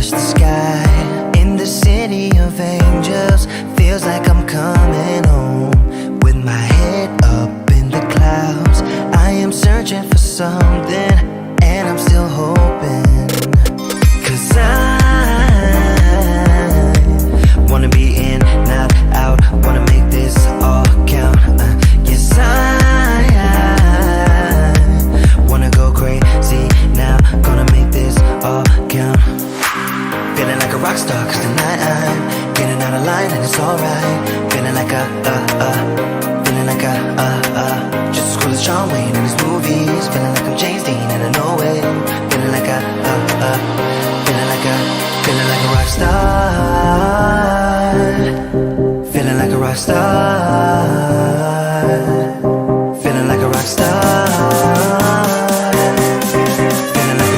touch the sky. In the city of angels, feels like I'm coming home. With my head up in the clouds, I am searching for something, and I'm still hoping. 'Cause I wanna be in, not out, wanna make this all count. Yes, I wanna go crazy now, gonna make this all count. Feeling like a rock star, 'cause tonight I'm getting out of line and it's alright. Feeling like feeling like just as cool as John Wayne in his movies. Feeling like I'm James Dean and I know it. Feeling like feeling like a rock star. Feeling like a rock star. Feeling like a rock star. Feeling like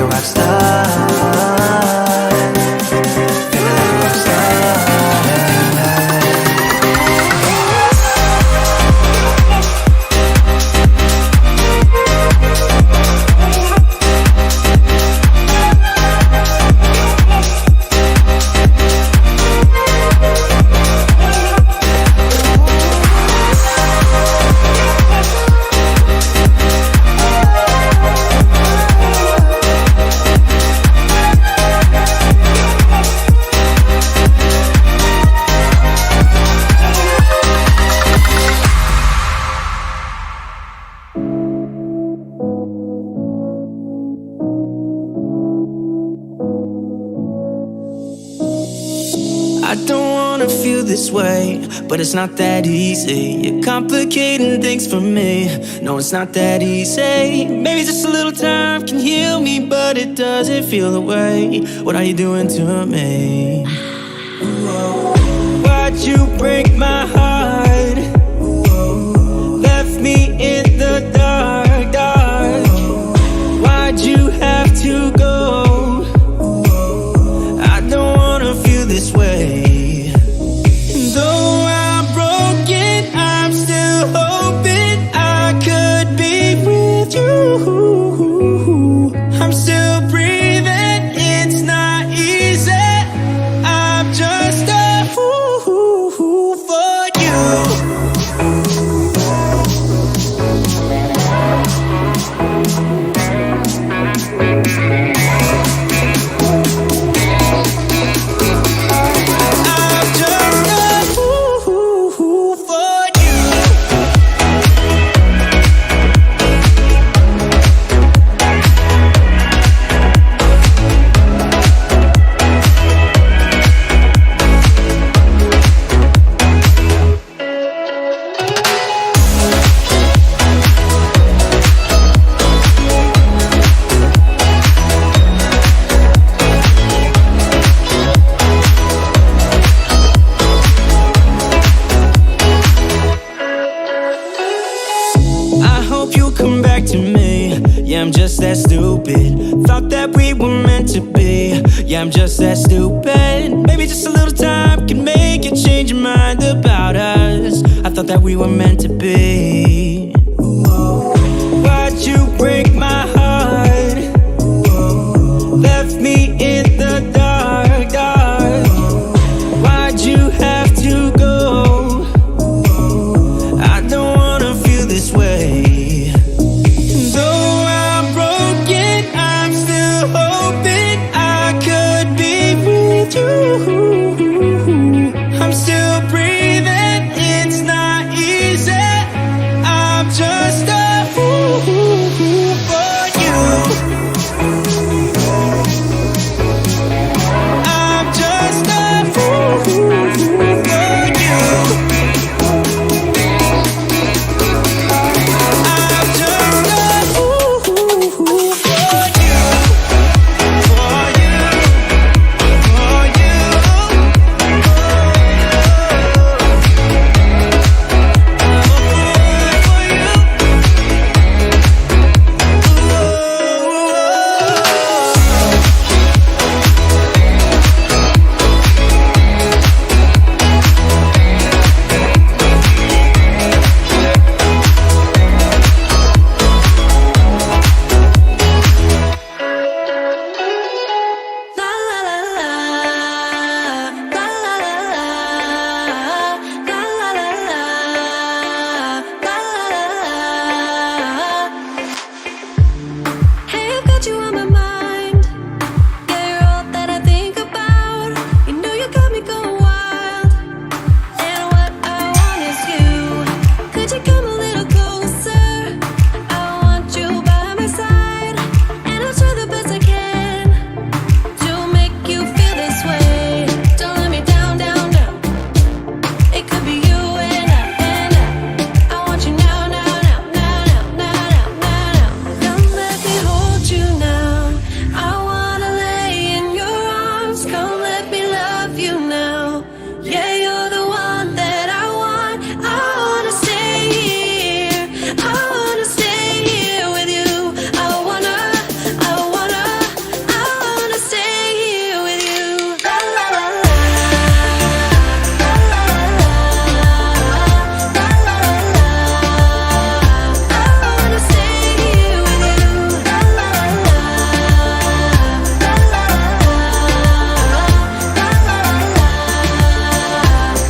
a rock star. I don't wanna feel this way, but it's not that easy. You're complicating things for me. No, it's not that easy. Maybe just a little time can heal me, but it doesn't feel the way. What are you doing to me? Why'd you break my heart? Left me in the dark, dark. Why'd you have to go? I don't wanna feel this way. Though I'm broken, I'm still hoping I could be with you. I'm still breathing, it's not easy. I'm just a fool for you. just that stupid. Maybe just a little time can make you change your mind about us. I thought that we were meant to be. Why'd you break my heart? Left me in the dark, dark. Why'd you have to go? I don't wanna feel this way. Though I'm broken, I'm still hoping I could be with you. I'm still breathing, it's not easy. I'm just a fool for you. I'm just a fool for you. I'm just a fool for you. For you. For you. Hey, I've got you on my mind. Yeah, you're all that I think about. You know you got me going wild. And what I want is you. Could you come a little closer? I want you by my side. And I'll try the best I can to make you feel this way. Don't let me down, down, down. It could be you and I want you now, now, now, now, now, now, now, now. Come let me hold you now. I wanna lay in your arms. Come let me love you now. Yeah, you're the one that I want. I wanna stay here. I wanna stay here with you. I wanna stay here with you. La la la la. La la la la. La la la la. I wanna stay here with you. La la la la. La la la la. La la la la.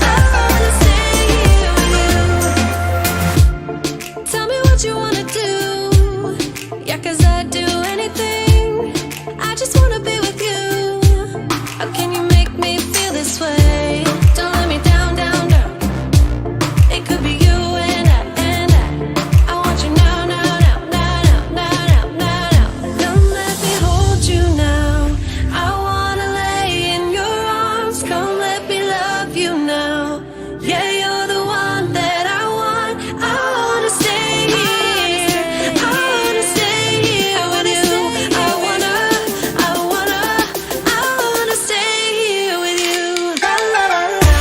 I wanna stay here with you. Tell me what you wanna do. Yeah, 'cause I'd do anything. I just wanna be with you. How can you make me feel this way? Don't let me down, down, down. It could be you and I want you now, now, now, now, now, now, now, now. Come let me hold you now. I wanna lay in your arms. Come let me love you now. Yeah, you're the one that I want. I wanna stay here. I wanna stay here with you. I wanna stay here with you. La la la la.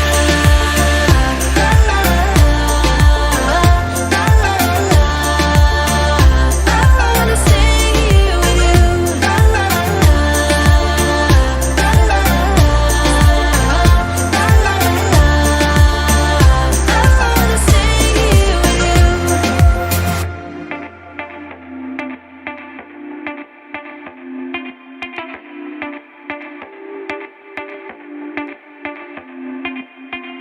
La la la la. La la la la. I wanna stay here with you. La la la la. La la la la. La la la la. I wanna stay here with you.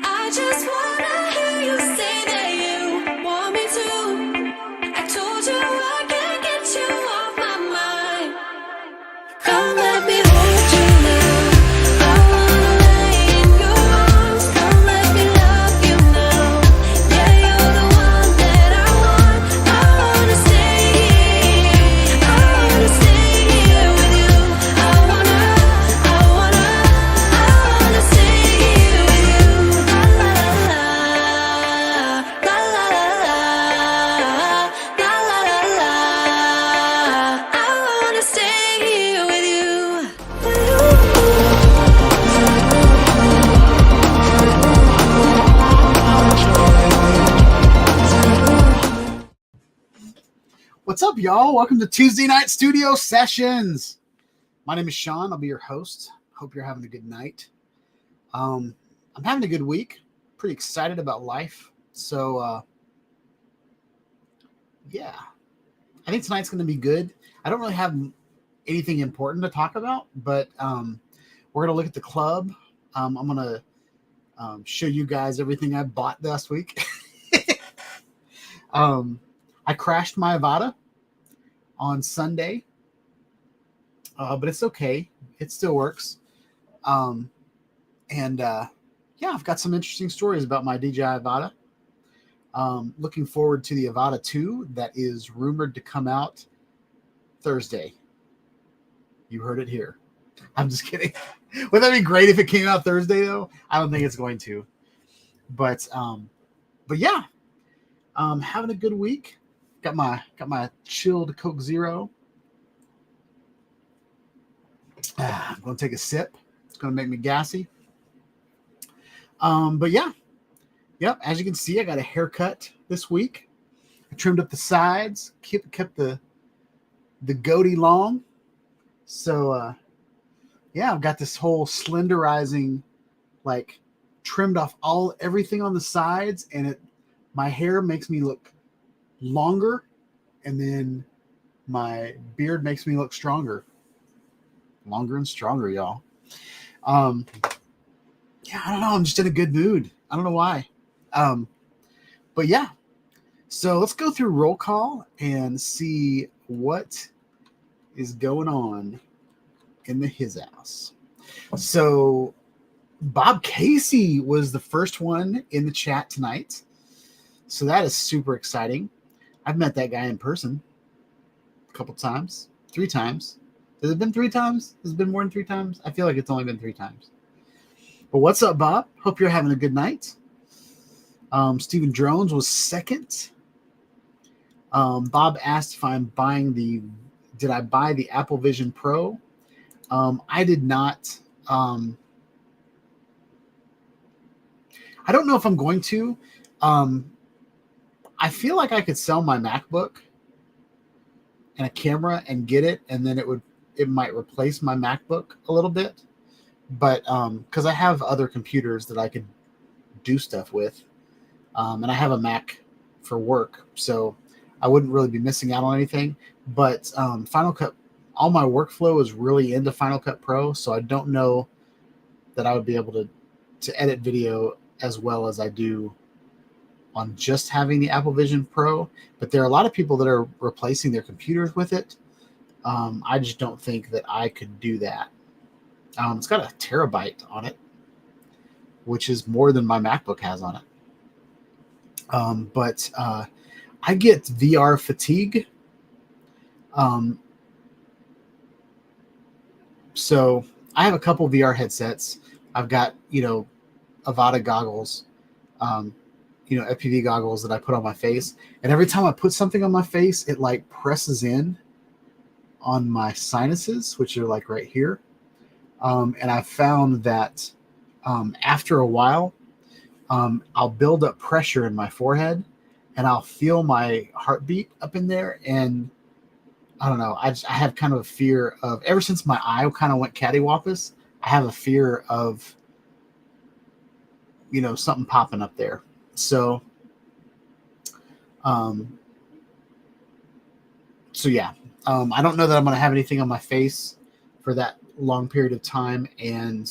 I just wanna hear you say that you want me to. I told you I can't get you off my mind. Come let me hold you now. I wanna lay in your arms. Come let me love you now. Yeah, you're the one that I want. I wanna stay here. I wanna stay here with you. I wanna stay here with you. La la la la. La la la la. La la la la. I wanna stay here with you. What's up, y'all? Welcome to Tuesday Night Studio Sessions. My name is Sean. I'll be your host. Hope you're having a good night. I'm having a good week. Pretty excited about life. So, yeah, I think tonight's going to be good. I don't really have anything important to talk about, but we're going to look at the club. I'm going to show you guys everything I bought last week. I crashed my Avata on Sunday, but it's okay. It still works. Yeah, I've got some interesting stories about my DJI Avata. Looking forward to the Avata 2 that is rumored to come out Thursday. You heard it here. I'm just kidding. Would that be great if it came out Thursday though? I don't think it's going to. But yeah, having a good week. Got my chilled Coke Zero. I'm gonna take a sip. It's gonna make me gassy. But yeah, yep. As you can see, I got a haircut this week. I trimmed up the sides, kept the goatee long. So yeah, I've got this whole slenderizing, like trimmed off everything on the sides, and my hair makes me look longer, and then my beard makes me look stronger. Longer and stronger, y'all. Yeah, I don't know. I'm just in a good mood. I don't know why. But yeah. So let's go through roll call and see what is going on in the his house. So Bob Casey was the first one in the chat tonight. So that is super exciting. I've met that guy in person a couple times, 3 times. Has it been 3 times? Has it been more than 3 times? I feel like it's only been 3 times. But what's up, Bob? Hope you're having a good night. Stephen Drones was second. Bob asked if I'm buying did I buy the Apple Vision Pro? I did not. I don't know if I'm going to. I feel like I could sell my MacBook and a camera and get it, and then it might replace my MacBook a little bit. But because I have other computers that I could do stuff with, and I have a Mac for work, so I wouldn't really be missing out on anything. But Final Cut, all my workflow is really into Final Cut Pro, so I don't know that I would be able to edit video as well as I do on just having the Apple Vision Pro. But there are a lot of people that are replacing their computers with it. I just don't think that I could do that. It's got a terabyte on it, which is more than my MacBook has on it. But I get VR fatigue. So I have a couple VR headsets. I've got, Avata goggles, FPV goggles that I put on my face. And every time I put something on my face, it like presses in on my sinuses, which are like right here. And I found that after a while, I'll build up pressure in my forehead, and I'll feel my heartbeat up in there. And I don't know, I have kind of a fear of, ever since my eye kind of went cattywampus, I have a fear of, something popping up there. So, yeah, I don't know that I'm going to have anything on my face for that long period of time. And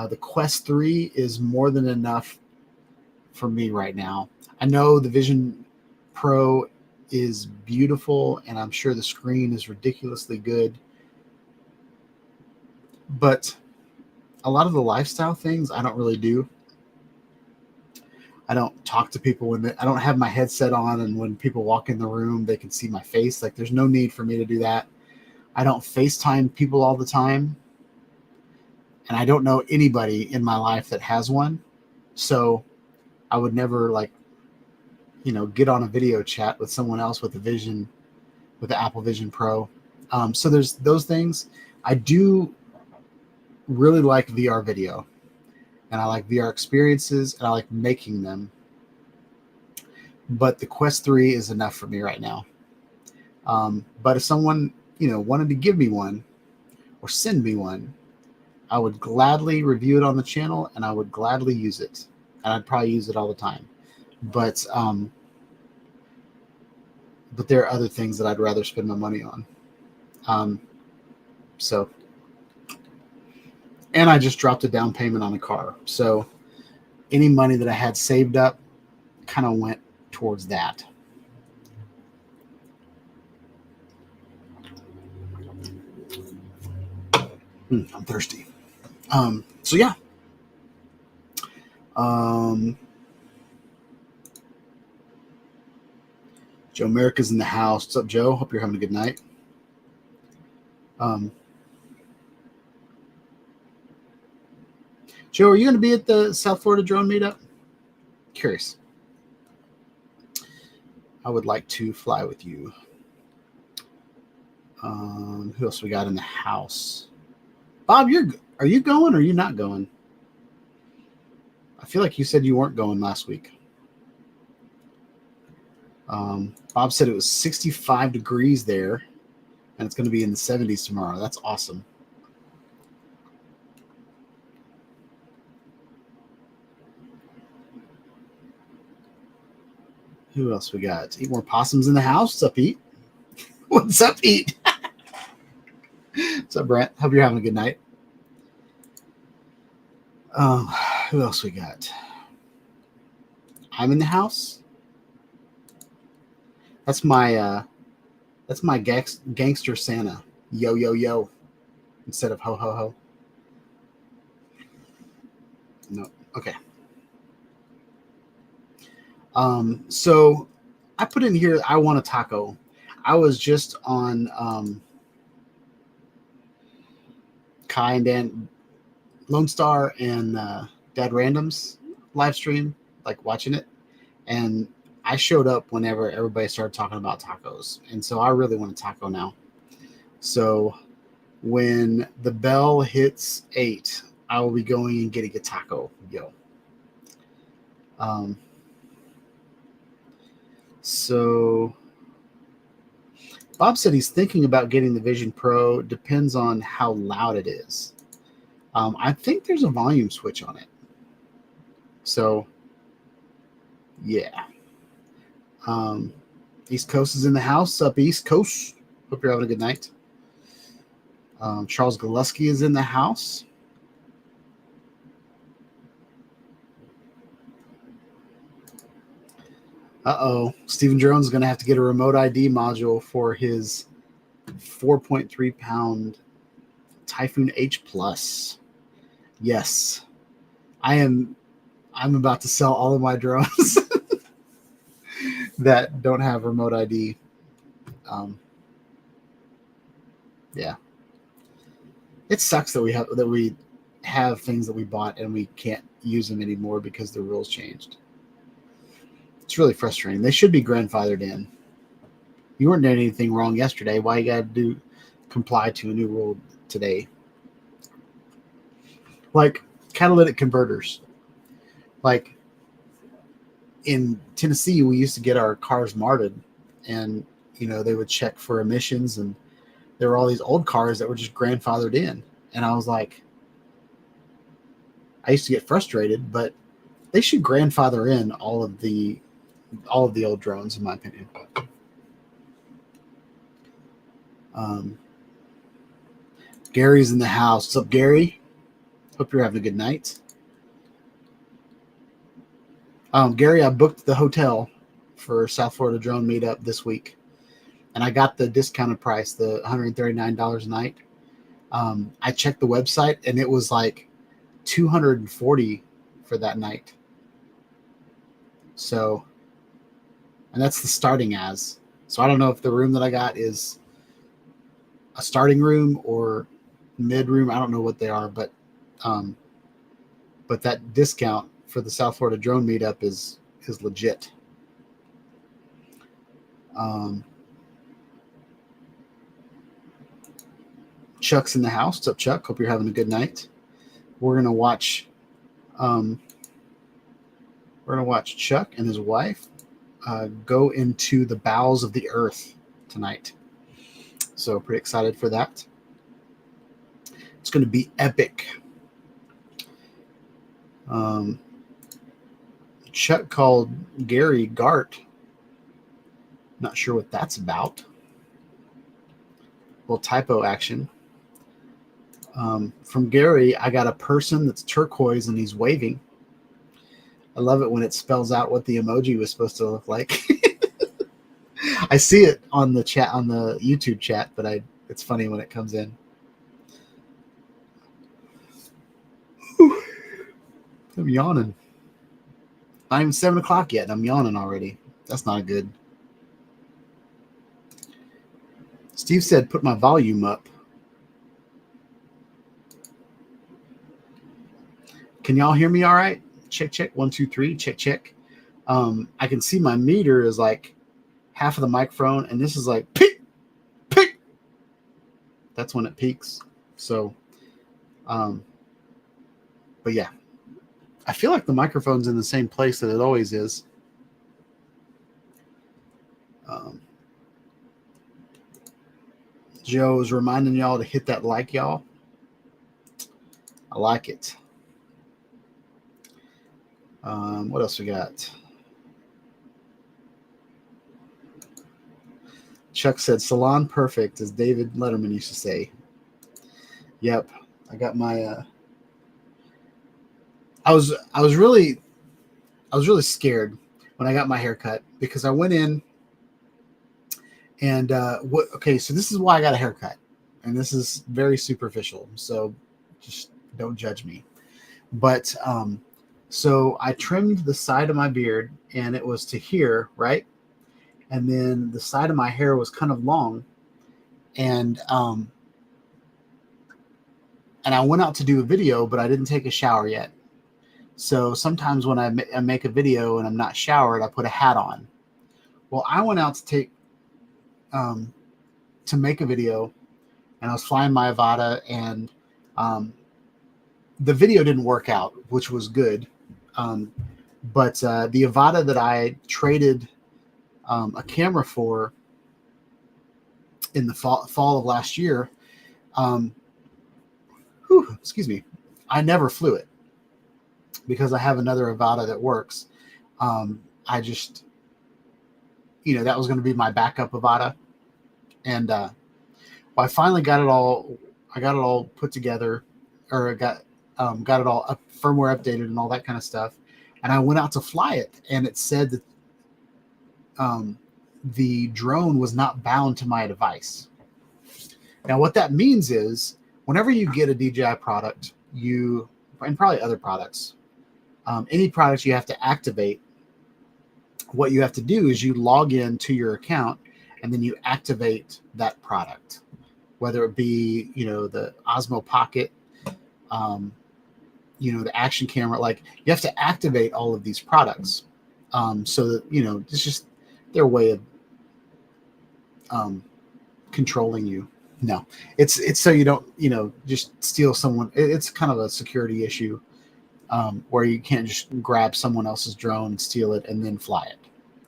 the Quest 3 is more than enough for me right now. I know the Vision Pro is beautiful, and I'm sure the screen is ridiculously good. But a lot of the lifestyle things I don't really do. I don't talk to people I don't have my headset on, and when people walk in the room, they can see my face. Like, there's no need for me to do that. I don't FaceTime people all the time. And I don't know anybody in my life that has one. So I would never get on a video chat with someone else with the Apple Vision Pro. So there's those things. I do really like VR video, and I like VR experiences, and I like making them. But the Quest 3 is enough for me right now. But if someone, wanted to give me one or send me one, I would gladly review it on the channel, and I would gladly use it, and I'd probably use it all the time. But there are other things that I'd rather spend my money on. So, and I just dropped a down payment on a car, so any money that I had saved up kind of went towards that. I'm thirsty. So yeah. Joe America's in the house. What's up, Joe? Hope you're having a good night. Joe, are you going to be at the South Florida Drone Meetup? Curious. I would like to fly with you. Who else we got in the house? Bob, are you going or are you not going? I feel like you said you weren't going last week. Bob said it was 65 degrees there, and it's going to be in the 70s tomorrow. That's awesome. Who else we got? Eat more possums in the house. What's up, Pete? What's up, Pete? What's up, Brent? Hope you're having a good night. Who else we got? I'm in the house. That's my gangster Santa. Yo, yo, yo. Instead of ho, ho, ho. No. Okay. So I put in here, I want a taco. I was just on Kai and Dan Lone Star and Dad Random's live stream, like watching it. And I showed up whenever everybody started talking about tacos. And so I really want a taco now. So when the bell hits 8, I will be going and getting a taco. Yo. So Bob said he's thinking about getting the Vision Pro. Depends on how loud it is. I think there's a volume switch on it. So, yeah. East Coast is in the house. Up East Coast. Hope you're having a good night. Charles Galuski is in the house. Uh-oh. Stephen Jones is going to have to get a remote ID module for his 4.3 pound Typhoon H Plus. Yes. I'm about to sell all of my drones that don't have remote ID. Yeah. It sucks that we have things that we bought and we can't use them anymore because the rules changed. It's really frustrating. They should be grandfathered in. You weren't doing anything wrong yesterday. Why you got to comply to a new rule today? Like catalytic converters. Like in Tennessee, we used to get our cars marted, and they would check for emissions, and there were all these old cars that were just grandfathered in. And I was like, I used to get frustrated, but they should grandfather in all of the old drones, in my opinion. Gary's in the house. What's up, Gary? Hope you're having a good night. Gary, I booked the hotel for South Florida Drone Meetup this week, and I got the discounted price, the $139 a night. I checked the website, and it was like $240 for that night. So, and that's the starting as. So I don't know if the room that I got is a starting room or mid room. I don't know what they are, but that discount for the South Florida Drone Meetup is legit. Chuck's in the house. What's up, Chuck? Hope you're having a good night. We're gonna watch Chuck and his wife go into the bowels of the earth tonight. So pretty excited for that. It's going to be epic. Um, Chuck called Gary Gart. Not sure what that's about. Well, typo action. From Gary, I got a person that's turquoise and he's waving. I love it when it spells out what the emoji was supposed to look like. I see it on the chat, on the YouTube chat, but it's funny when it comes in. Whew. I'm yawning. Not even 7 o'clock yet, and I'm yawning already. That's not good. Steve said, put my volume up. Can y'all hear me all right? Check, check. 1, 2, 3. Check, check. I can see my meter is like half of the microphone, and this is like peak, peak. That's when it peaks. So, but yeah, I feel like the microphone's in the same place that it always is. Joe is reminding y'all to hit that like, y'all. I like it. What else we got? Chuck said, salon perfect, as David Letterman used to say. Yep. I got my, I was really scared when I got my hair cut because I went in and, okay, so this is why I got a haircut, and this is very superficial. So just don't judge me. But, so I trimmed the side of my beard and it was to here, right? And then the side of my hair was kind of long, and I went out to do a video, but I didn't take a shower yet. So sometimes when I make a video and I'm not showered, I put a hat on. Well, I went out to make a video, and I was flying my Avata, and the video didn't work out, which was good. But the Avata that I traded a camera for in the fall of last year, excuse me, I never flew it because I have another Avata that works. I just, that was going to be my backup Avata. And I finally got it all. I got it all put together, or got it all firmware updated and all that kind of stuff. And I went out to fly it, and it said that the drone was not bound to my device. Now, what that means is whenever you get a DJI product, and probably other products, any products you have to activate, what you have to do is you log in to your account, and then you activate that product, whether it be, the Osmo Pocket, the action camera. Like, you have to activate all of these products so that, it's just their way of controlling you. No, it's so you don't, just steal someone. It's kind of a security issue where you can't just grab someone else's drone and steal it and then fly it.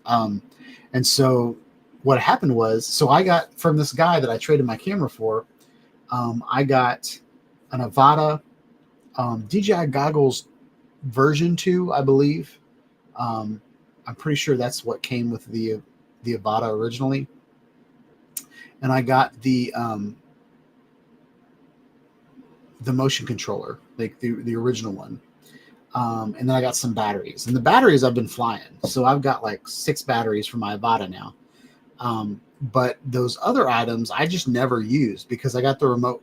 And so what happened was, so I got from this guy that I traded my camera for, I got an Avata DJI goggles version 2, I believe. I'm pretty sure that's what came with the Avata originally. And I got the motion controller, like the original one. And then I got some batteries. And the batteries I've been flying. So I've got like 6 batteries for my Avata now. But those other items I just never used because I got the remote.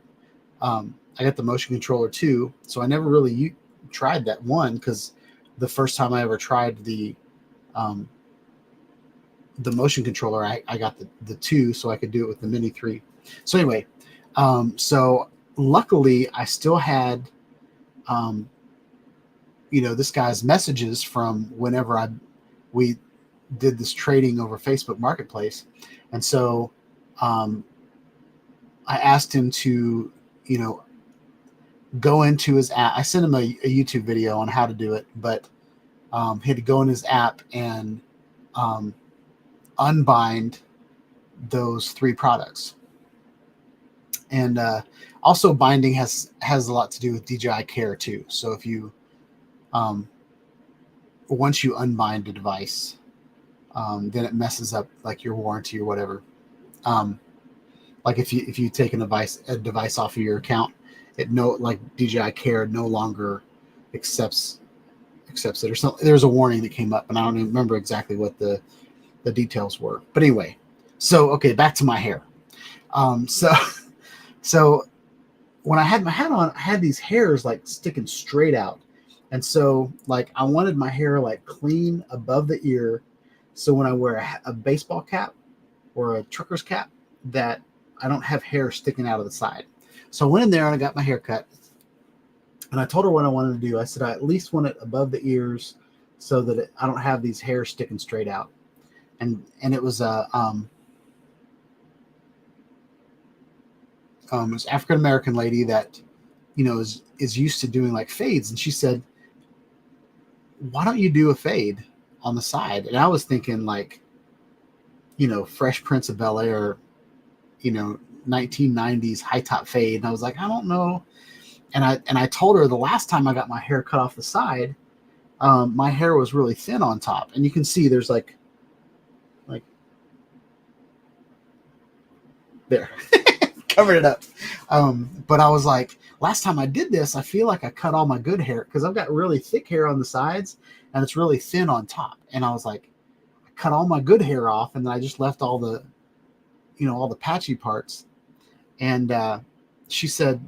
I got the motion controller too. So I never really tried that one because the first time I ever tried the motion controller, I got the 2 so I could do it with the Mini 3. So anyway, so luckily I still had, this guy's messages from whenever we did this trading over Facebook Marketplace. And so I asked him to, go into his app. I sent him a YouTube video on how to do it, but he had to go in his app and unbind those 3 products. And also binding has a lot to do with DJI Care too. So if you um, once you unbind the device, then it messes up like your warranty or whatever. Like if you take a device off of your account, like DJI Care no longer accepts it, or something. There's a warning that came up, and I don't even remember exactly what the details were. But anyway, so okay, back to my hair. So so when I had my hat on, I had these hairs like sticking straight out, and so like I wanted my hair like clean above the ear, so when I wear a baseball cap or a trucker's cap, that I don't have hair sticking out of the side. So I went in there and I got my hair cut, and I told her what I wanted to do. I said I at least want it above the ears so that I don't have these hairs sticking straight out. And it was a this African American lady that, you know, is used to doing like fades, and she said, "Why don't you do a fade on the side?" And I was thinking like, you know, Fresh Prince of Bel-Air, you know, 1990s high top fade. And I was like, I don't know. And I told her the last time I got my hair cut off the side, my hair was really thin on top, and you can see there's like there. Covered it up. But I was like, last time I did this, I feel like I cut all my good hair because I've got really thick hair on the sides and it's really thin on top. And I was like, I cut all my good hair off, and then I just left all the, you know, all the patchy parts. And she said,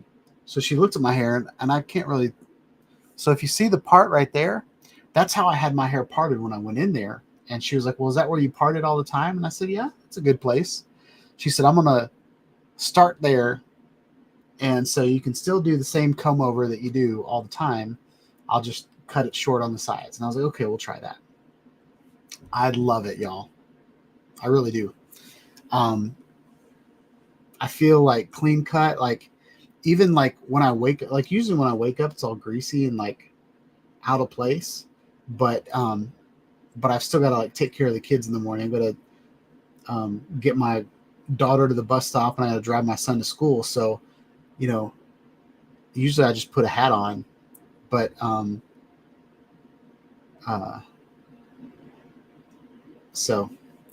so she looked at my hair, and I can't really. So if you see the part right there, that's how I had my hair parted when I went in there. And she was like, well, is that where you part it all the time? And I said, yeah, it's a good place. She said, I'm going to start there, and so you can still do the same comb over that you do all the time. I'll just cut it short on the sides. And I was like, okay, we'll try that. I love it, y'all. I really do. I feel like clean cut, like even like when I wake up, like usually when I wake up, it's all greasy and like out of place. But I've still got to like take care of the kids in the morning. I've got to get my daughter to the bus stop, and I got to drive my son to school. So, you know, usually I just put a hat on, but so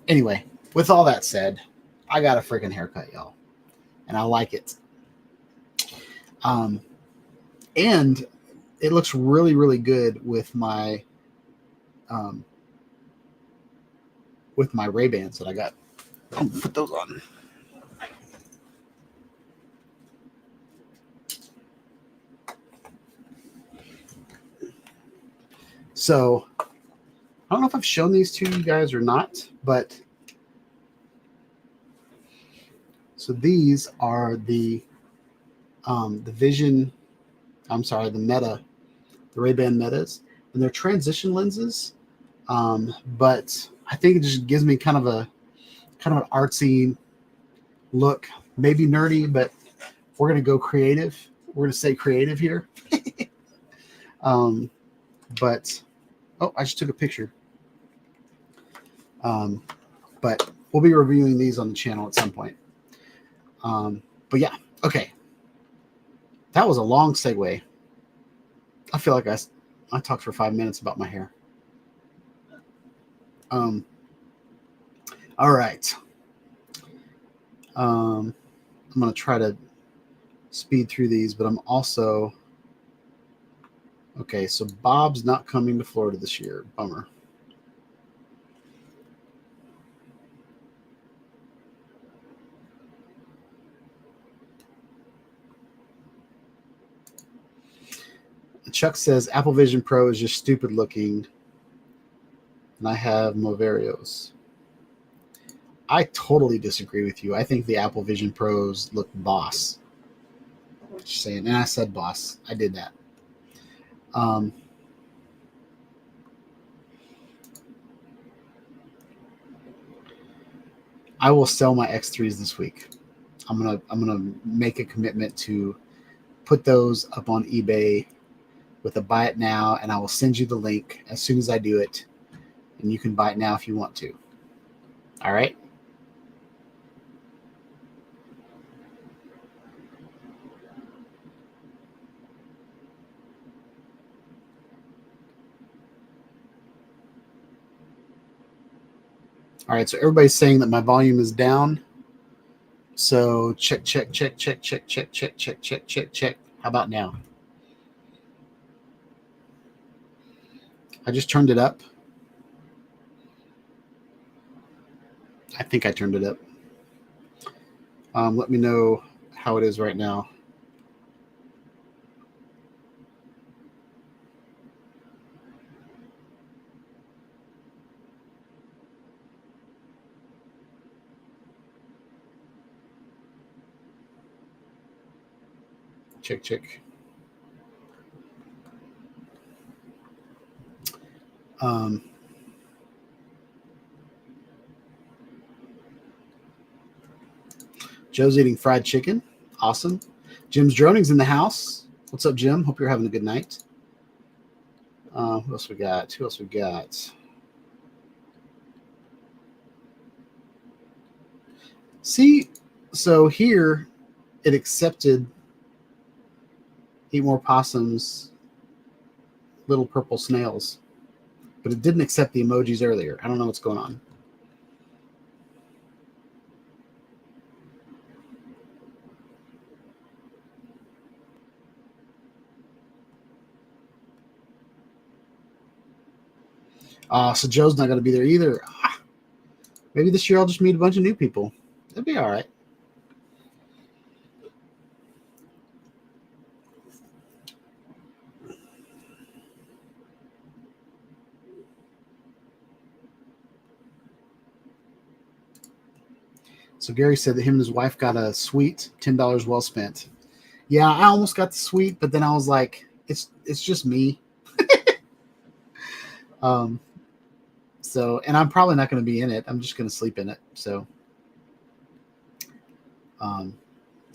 anyway, with all that said, I got a freaking haircut, y'all, and I like it. And it looks really, really good with my Ray-Bans that I got. I'll put those on. So I don't know if I've shown these to you guys or not, but so these are the Vision. I'm sorry, the Ray-Ban Metas, and they're transition lenses. But I think it just gives me kind of an artsy look, maybe nerdy, but if we're gonna go creative, we're gonna say creative here. But I just took a picture. But we'll be reviewing these on the channel at some point. But yeah, okay. That was a long segue. I feel like I talked for 5 minutes about my hair. All right. I'm going to try to speed through these, but I'm also... Okay, so Bob's not coming to Florida this year. Bummer. Chuck says Apple Vision Pro is just stupid looking, and I have Moverios. I totally disagree with you. I think the Apple Vision Pros look boss. Just saying, and I said boss. I did that. I will sell my X3s this week. I'm gonna make a commitment to put those up on eBay with a buy it now, and I will send you the link as soon as I do it, and you can buy it now if you want to. All right. All right, so everybody's saying that my volume is down. So check. How about now? I just turned it up. I think I turned it up. Let me know how it is right now. Check. Joe's eating fried chicken. Awesome. Jim's Droning's in the house. What's up, Jim? Hope you're having a good night. Who else we got? See, so here it accepted Eat More Possums, Little Purple Snails, but it didn't accept the emojis earlier. I don't know what's going on. So Joe's not going to be there either. Maybe this year I'll just meet a bunch of new people. That'd be all right. So Gary said that him and his wife got a suite, $10 well spent. Yeah, I almost got the suite, but then I was like, it's just me. So, and I'm probably not going to be in it. I'm just going to sleep in it. So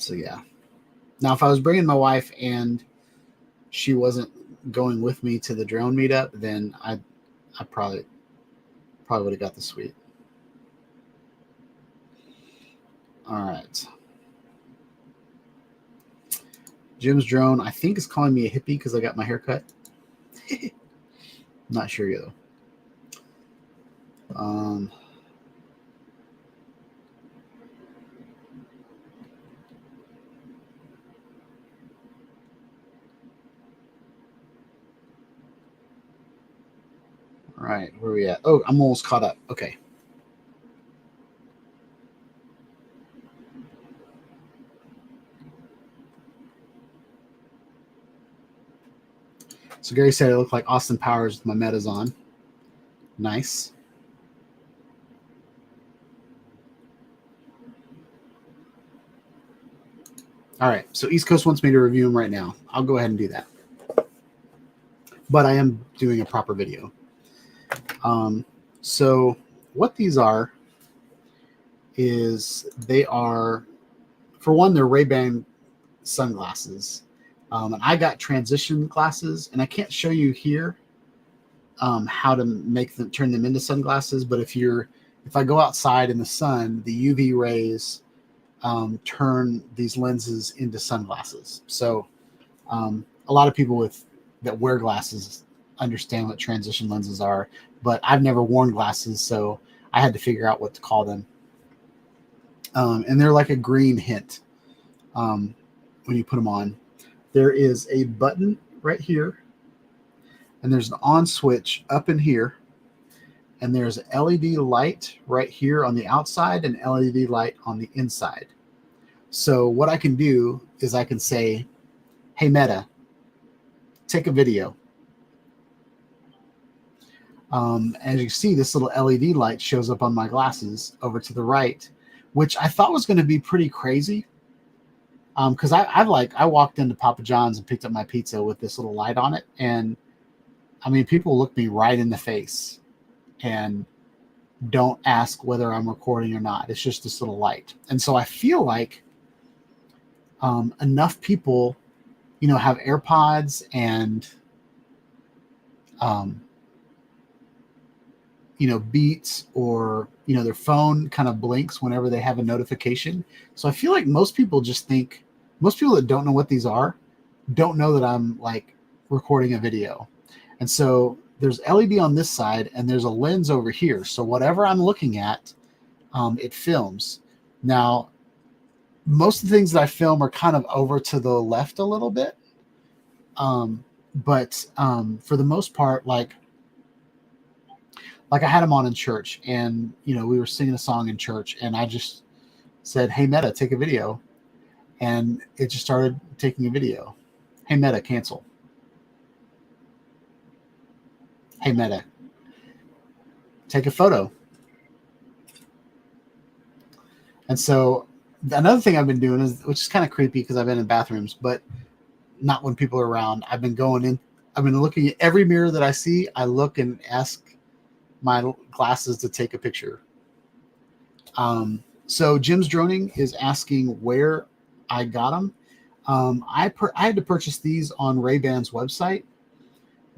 yeah. Now, if I was bringing my wife and she wasn't going with me to the drone meetup, then I probably would have got the suite. All right. Jim's Drone, I think, is calling me a hippie because I got my hair cut. Not sure though. All right, where are we at? Oh, I'm almost caught up. Okay. So Gary said it looked like Austin Powers with my metas on. Nice. All right, so East Coast wants me to review them right now. I'll go ahead and do that. But I am doing a proper video. So what these are is they are, for one, they're Ray-Ban sunglasses. And I got transition glasses, and I can't show you here how to make them, turn them into sunglasses. But if I go outside in the sun, the UV rays turn these lenses into sunglasses. So a lot of people that wear glasses understand what transition lenses are, but I've never worn glasses, so I had to figure out what to call them. And they're like a green hint when you put them on. There is a button right here, and there's an on switch up in here, and there's an LED light right here on the outside and LED light on the inside. So what I can do is I can say, hey, Meta, take a video. As you see, this little LED light shows up on my glasses over to the right, which I thought was going to be pretty crazy. Because I walked into Papa John's and picked up my pizza with this little light on it. And I mean, people look me right in the face and don't ask whether I'm recording or not. It's just this little light. And so I feel like enough people, have AirPods and, Beats, or, their phone kind of blinks whenever they have a notification. So I feel like most people that don't know what these are, don't know that I'm like recording a video. And so there's LED on this side and there's a lens over here. So whatever I'm looking at, it films. Now, most of the things that I film are kind of over to the left a little bit. But for the most part, like I had him on in church, and we were singing a song in church, and I just said, "Hey Meta, take a video," and it just started taking a video. Hey Meta, cancel. Hey Meta, take a photo. And so another thing I've been doing is, which is kind of creepy because I've been in bathrooms, but not when people are around. I've been looking at every mirror that I see. I look and ask my glasses to take a picture. So Jim's Droning is asking where I got them. I had to purchase these on Ray-Ban's website,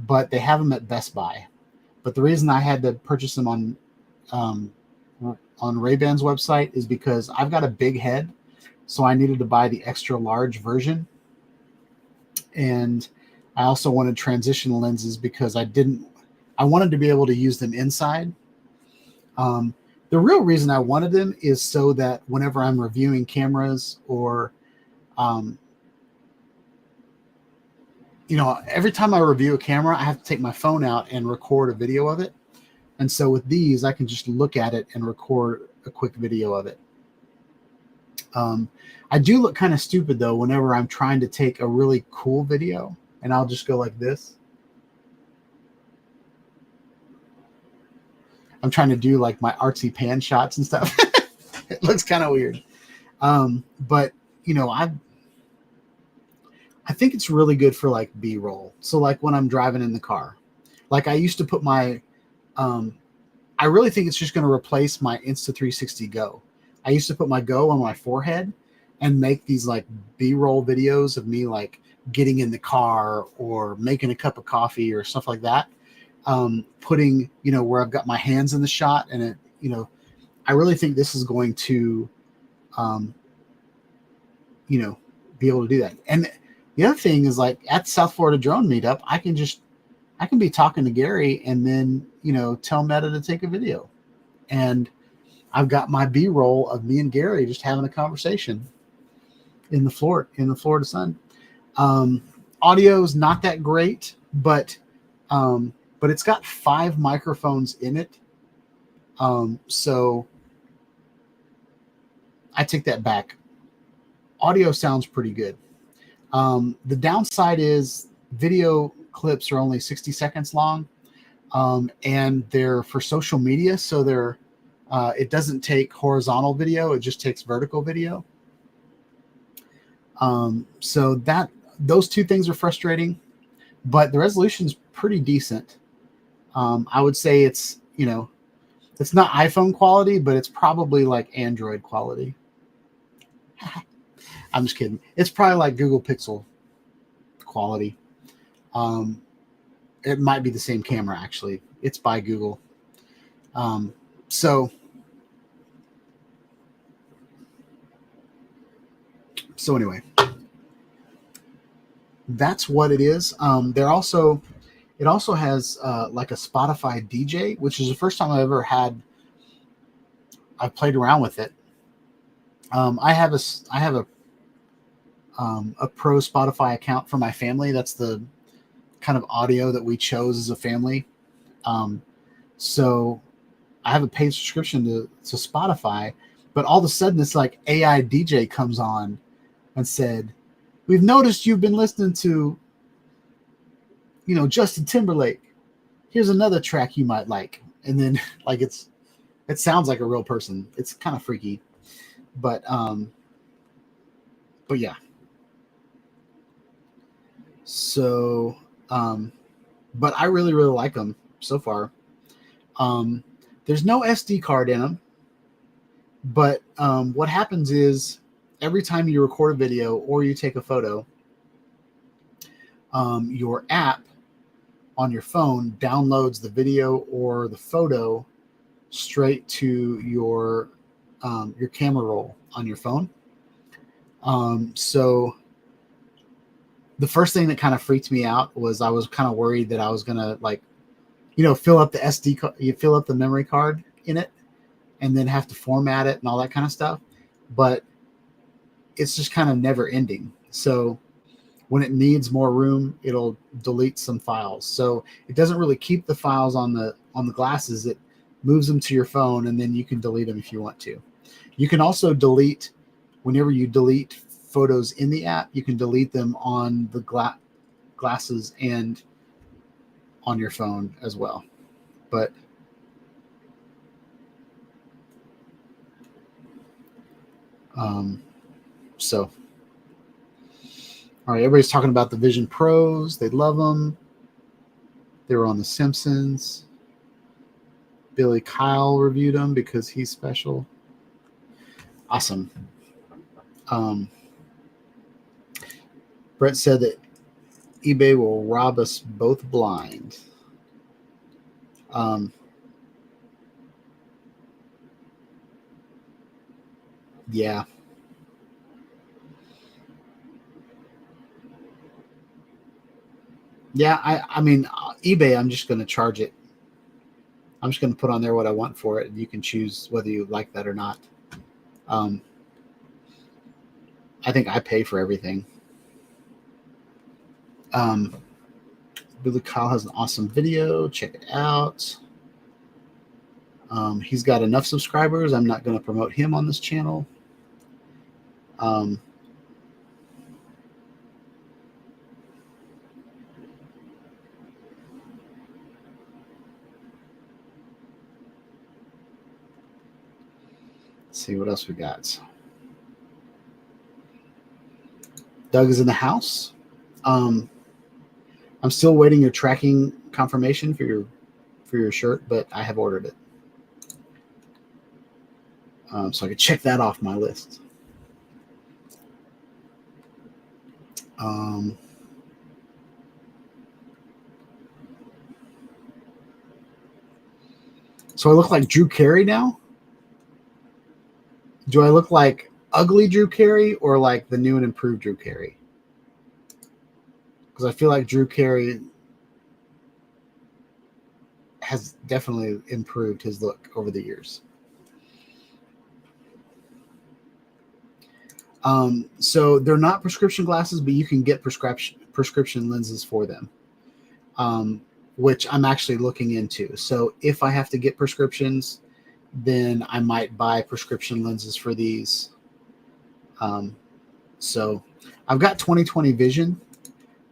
but they have them at Best Buy. But the reason I had to purchase them on Ray-Ban's website is because I've got a big head, so I needed to buy the extra large version. And I also wanted transition lenses because I wanted to be able to use them inside. The real reason I wanted them is so that whenever I'm reviewing cameras or, every time I review a camera, I have to take my phone out and record a video of it. And so with these, I can just look at it and record a quick video of it. I do look kind of stupid, though, whenever I'm trying to take a really cool video, and I'll just go like this. I'm trying to do like my artsy pan shots and stuff. It looks kind of weird. But, I think it's really good for like B-roll. So like when I'm driving in the car, like I used to put my, I really think it's just going to replace my Insta360 Go. I used to put my Go on my forehead and make these like B-roll videos of me like getting in the car or making a cup of coffee or stuff like that. Putting, where I've got my hands in the shot, and it, I really think this is going to, be able to do that. And the other thing is, like at South Florida Drone Meetup, I can be talking to Gary and then, tell Meta to take a video. And I've got my B-roll of me and Gary just having a conversation in the Florida sun. Audio is not that great, but it's got 5 microphones in it. So I take that back. Audio sounds pretty good. The downside is video clips are only 60 seconds long, and they're for social media. So it doesn't take horizontal video. It just takes vertical video. So those two things are frustrating, but the resolution is pretty decent. I would say it's not iPhone quality, but it's probably like Android quality. I'm just kidding. It's probably like Google Pixel quality. It might be the same camera, actually. It's by Google. So anyway, that's what it is. It also has like a Spotify DJ, which is the first time I've played around with it. I have a pro Spotify account for my family. That's the kind of audio that we chose as a family. So I have a paid subscription to Spotify, but all of a sudden it's like AI DJ comes on and said, "We've noticed you've been listening to, Justin Timberlake. Here's another track you might like." And then like it sounds like a real person. It's kind of freaky, but yeah. So, but I really, really like them so far. There's no SD card in them, but what happens is every time you record a video or you take a photo, your app on your phone downloads the video or the photo straight to your camera roll on your phone. So the first thing that kind of freaked me out was I was kind of worried that I was going to like fill up the SD card, you fill up the memory card in it, and then have to format it and all that kind of stuff. But it's just kind of never ending. So when it needs more room, it'll delete some files. So it doesn't really keep the files on the glasses. It moves them to your phone, and then you can delete them if you want to. You can also delete, whenever you delete photos in the app, you can delete them on the glasses and on your phone as well. But so, all right, everybody's talking about the Vision Pros. They love them. They were on The Simpsons. Billy Kyle reviewed them because he's special. Awesome. Brett said that eBay will rob us both blind. Yeah. Yeah, I mean, eBay, I'm just going to charge it. I'm just going to put on there what I want for it, and you can choose whether you like that or not. I think I pay for everything. Billy Kyle has an awesome video. Check it out. He's got enough subscribers. I'm not going to promote him on this channel. Let's see what else we got. Doug is in the house. I'm still waiting your tracking confirmation for your shirt, but I have ordered it. So I could check that off my list. So I look like Drew Carey now? Do I look like ugly Drew Carey or like the new and improved Drew Carey? Because I feel like Drew Carey has definitely improved his look over the years. So they're not prescription glasses, but you can get prescription lenses for them, which I'm actually looking into. So if I have to get prescriptions, then I might buy prescription lenses for these. So I've got 20/20 vision,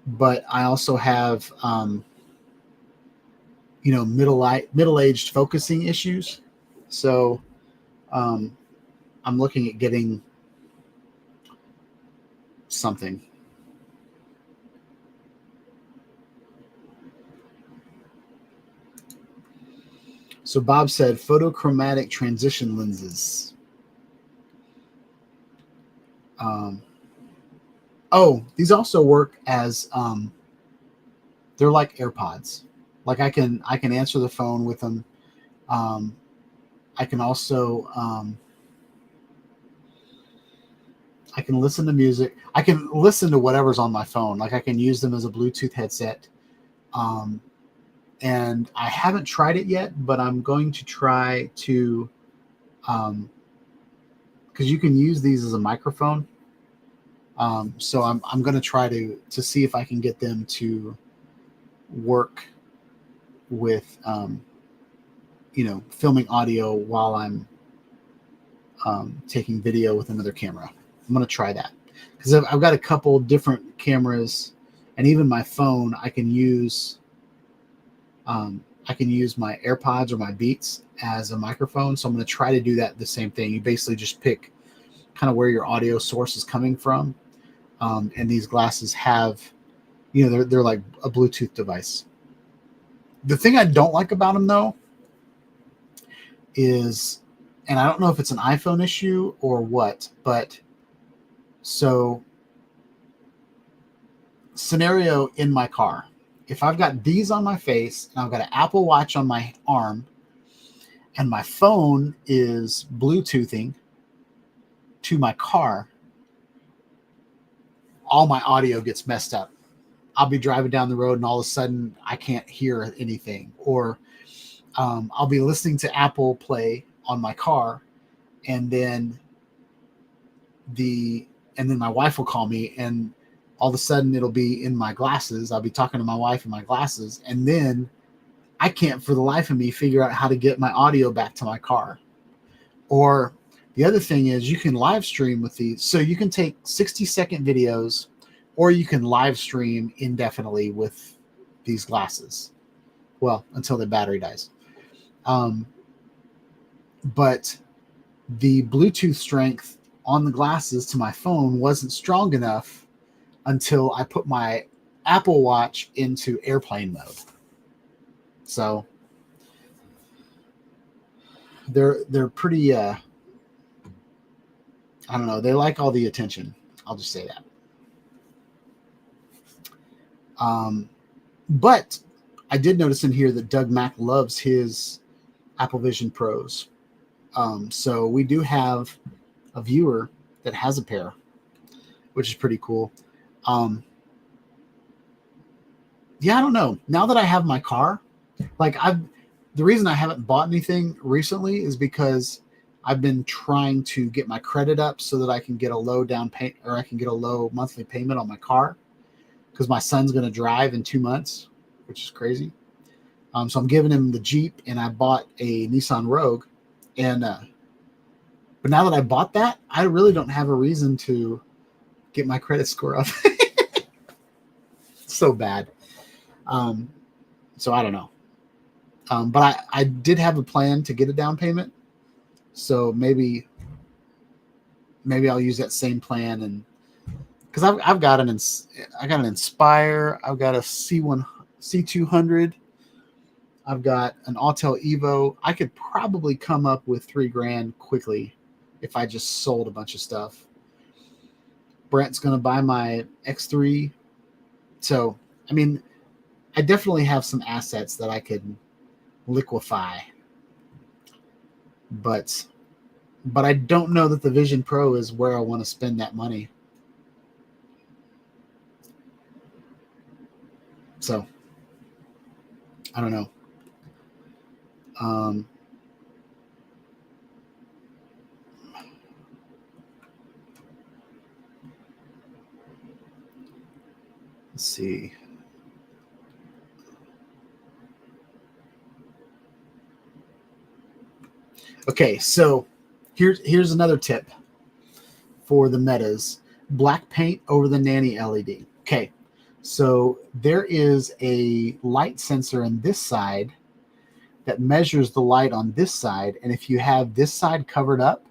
but I also have, middle-aged focusing issues. So I'm looking at getting something. So Bob said photochromatic transition lenses. These also work as they're like AirPods. Like I can answer the phone with them. I can also I can listen to music. I can listen to whatever's on my phone. Like I can use them as a Bluetooth headset. And I haven't tried it yet, but I'm going to try to, because you can use these as a microphone. So I'm going to try to see if I can get them to work with, filming audio while I'm taking video with another camera. I'm going to try that because I've got a couple different cameras, and even my phone I can use. I can use my AirPods or my Beats as a microphone. So I'm going to try to do that the same thing. You basically just pick kind of where your audio source is coming from. And these glasses have, they're like a Bluetooth device. The thing I don't like about them though is, and I don't know if it's an iPhone issue or what, but so scenario in my car. If I've got these on my face and I've got an Apple Watch on my arm and my phone is Bluetoothing to my car, all my audio gets messed up I'll be driving down the road and all of a sudden I can't hear anything, or I'll be listening to Apple Play on my car, and then my wife will call me, and all of a sudden it'll be in my glasses. I'll be talking to my wife in my glasses, and then I can't for the life of me figure out how to get my audio back to my car. Or the other thing is you can live stream with these. So you can take 60-second videos, or you can live stream indefinitely with these glasses. Well, until the battery dies. But the Bluetooth strength on the glasses to my phone wasn't strong enough until I put my Apple Watch into airplane mode. So they're pretty I don't know, they like all the attention. I'll just say that. But I did notice in here that Doug Mack loves his Apple Vision Pros. So we do have a viewer that has a pair, which is pretty cool. Yeah, I don't know. Now that I have my car, like the reason I haven't bought anything recently is because I've been trying to get my credit up so that I can get a low down payment, or I can get a low monthly payment on my car, because my son's going to drive in 2 months, which is crazy. So I'm giving him the Jeep, and I bought a Nissan Rogue, and but now that I bought that, I really don't have a reason to get my credit score up. So bad. So I don't know. But I did have a plan to get a down payment. So maybe I'll use that same plan, and because I've got an Inspire, I've got a C200, I've got an Autel Evo. I could probably come up with $3,000 quickly if I just sold a bunch of stuff. Brent's gonna buy my X3, so I mean, I definitely have some assets that I could liquefy. But I don't know that the Vision Pro is where I want to spend that money. So I don't know. Let's see. Okay, so here's another tip for the Metas. Black paint over the Nanny LED. Okay, so there is a light sensor on this side that measures the light on this side, and if you have this side covered up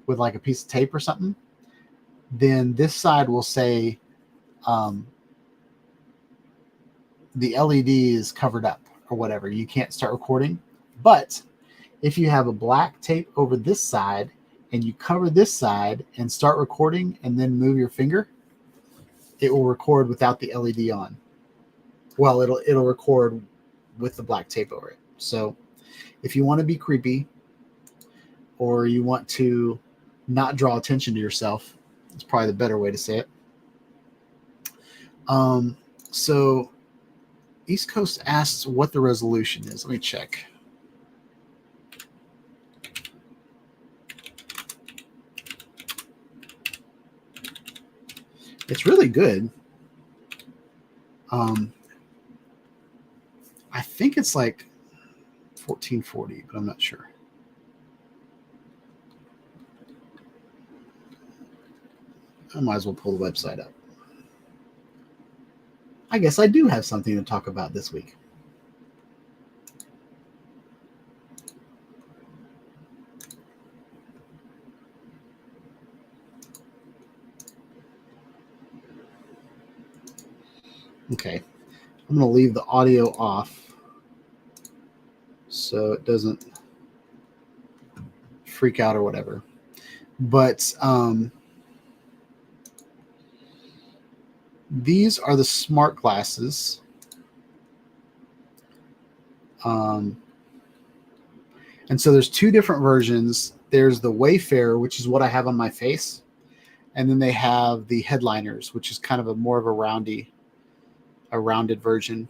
with like a piece of tape or something, then this side will say the LED is covered up or whatever. You can't start recording. But if you have a black tape over this side and you cover this side and start recording and then move your finger, it will record without the LED on. Well, it'll record with the black tape over it. So if you want to be creepy, or you want to not draw attention to yourself, it's probably the better way to say it. So East Coast asks what the resolution is. Let me check. It's really good. I think it's like 1440, but I'm not sure. I might as well pull the website up. I guess I do have something to talk about this week. Okay, I'm going to leave the audio off so it doesn't freak out or whatever. But these are the smart glasses. And so there's two different versions. There's the Wayfarer, which is what I have on my face. And then they have the Headliners, which is kind of more of a roundy a rounded version.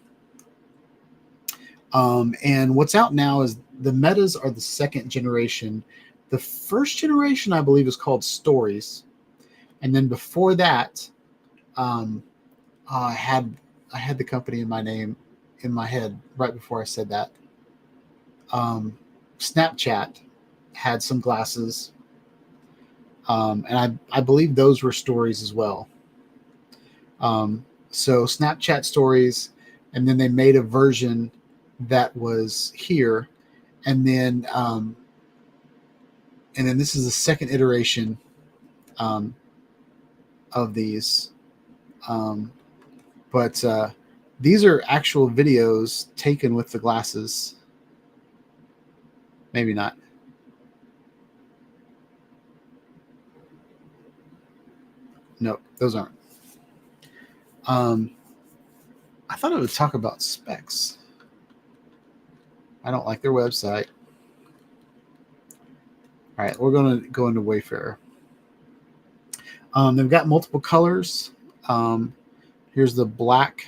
And what's out now is the Metas are the second generation. The first generation, I believe, is called Stories, and then before that, I had the company in my name in my head right before I said that. Snapchat had some glasses, and I believe those were Stories as well. So Snapchat Stories, and then they made a version that was here, and then this is the second iteration of these. But these are actual videos taken with the glasses. Maybe not. No, those aren't. I thought I would talk about Specs. I don't like their website. All right, we're going to go into Wayfarer. They've got multiple colors. Here's the black.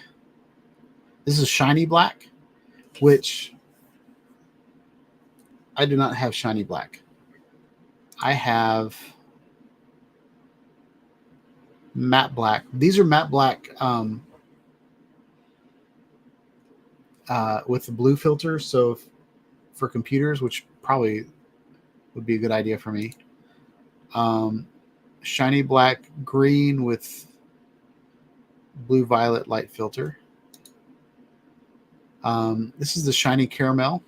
This is shiny black, which I do not have shiny black. I have matte black. These are matte black with the blue filter. So for computers, which probably would be a good idea for me. Shiny black green with blue violet light filter. This is the shiny caramel.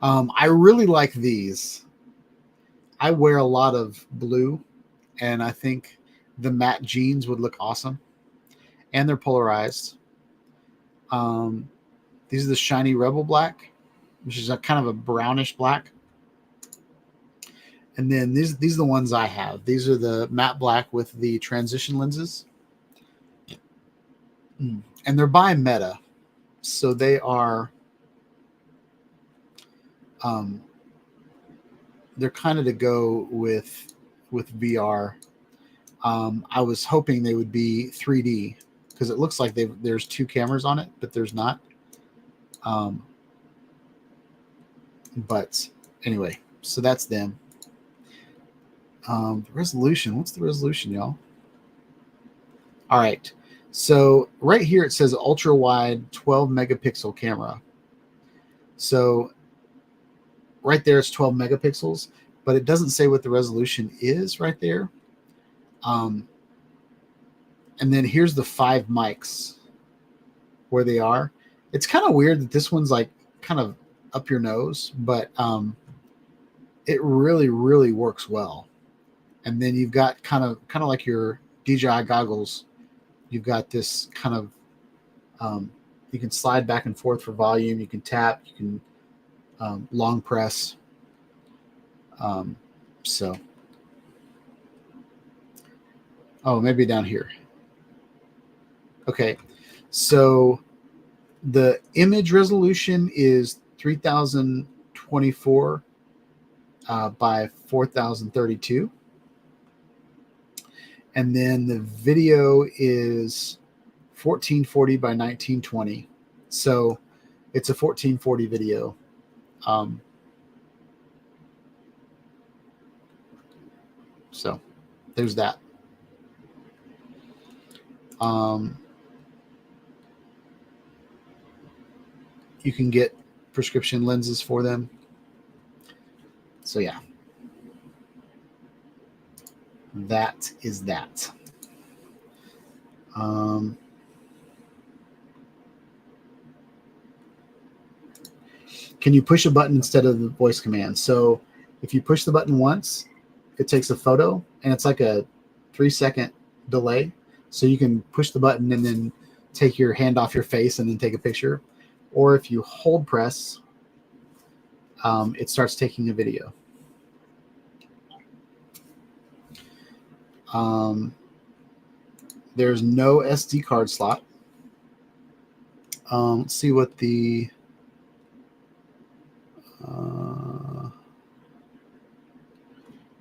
I really like these. I wear a lot of blue, and I think the matte jeans would look awesome. And they're polarized. These are the shiny Rebel Black, which is a kind of a brownish black. And then these are the ones I have. These are the matte black with the transition lenses. And they're by Meta. So they are they're kind of to go with VR. I was hoping they would be 3D because it looks like there's two cameras on it, but there's not. But anyway, so that's them. The resolution. What's the resolution, y'all? All right. So right here it says ultra wide 12 megapixel camera. So right there it's 12 megapixels, but it doesn't say what the resolution is right there. And then here's the 5 mics where they are. It's kind of weird that this one's like kind of up your nose, but it really, really works well. And then you've got kind of like your DJI goggles. You've got this kind of, you can slide back and forth for volume. You can tap, you can long press. So, oh, maybe down here. Okay, so the image resolution is 3024 by 4032. And then the video is 1440 by 1920. So it's a 1440 video. So there's that. You can get prescription lenses for them. So yeah. That is that. Can you push a button instead of the voice command? So if you push the button once, it takes a photo, and it's like a 3-second delay. So you can push the button and then take your hand off your face and then take a picture. Or if you hold press, it starts taking a video. There's no SD card slot. Let's see what the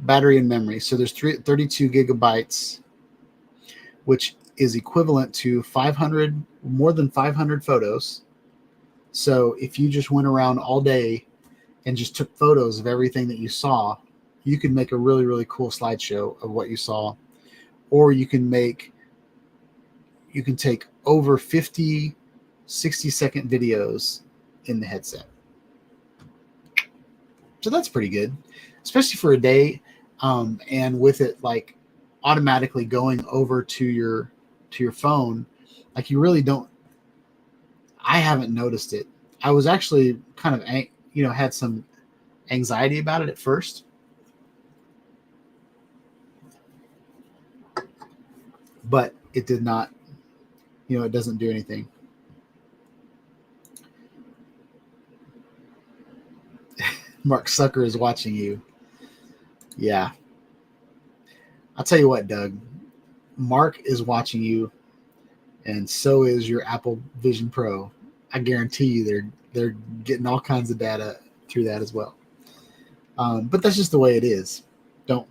battery and memory. So there's 32 gigabytes, which is equivalent to 500, more than 500 photos. So if you just went around all day and just took photos of everything that you saw, you could make a really, really cool slideshow of what you saw. Or you can take over 50, 60-second videos in the headset. So that's pretty good, especially for a day. And with it like automatically going over to your phone, like you really don't. I haven't noticed it. I was actually kind of had some anxiety about it at first, but it did not. It doesn't do anything. Mark Sucker is watching you. Yeah. I'll tell you what, Doug. Mark is watching you, and so is your Apple Vision Pro. I guarantee you they're getting all kinds of data through that as well. But that's just the way it is. Don't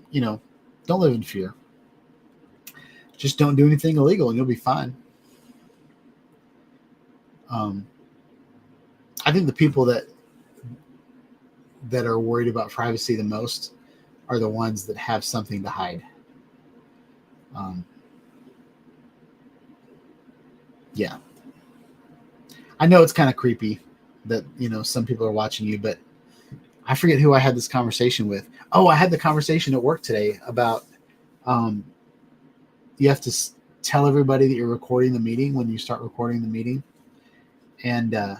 live in fear. Just don't do anything illegal and you'll be fine. I think the people that are worried about privacy the most are the ones that have something to hide. Yeah. I know it's kind of creepy that, some people are watching you, but I forget who I had this conversation with. Oh, I had the conversation at work today about you have to tell everybody that you're recording the meeting when you start recording the meeting. And I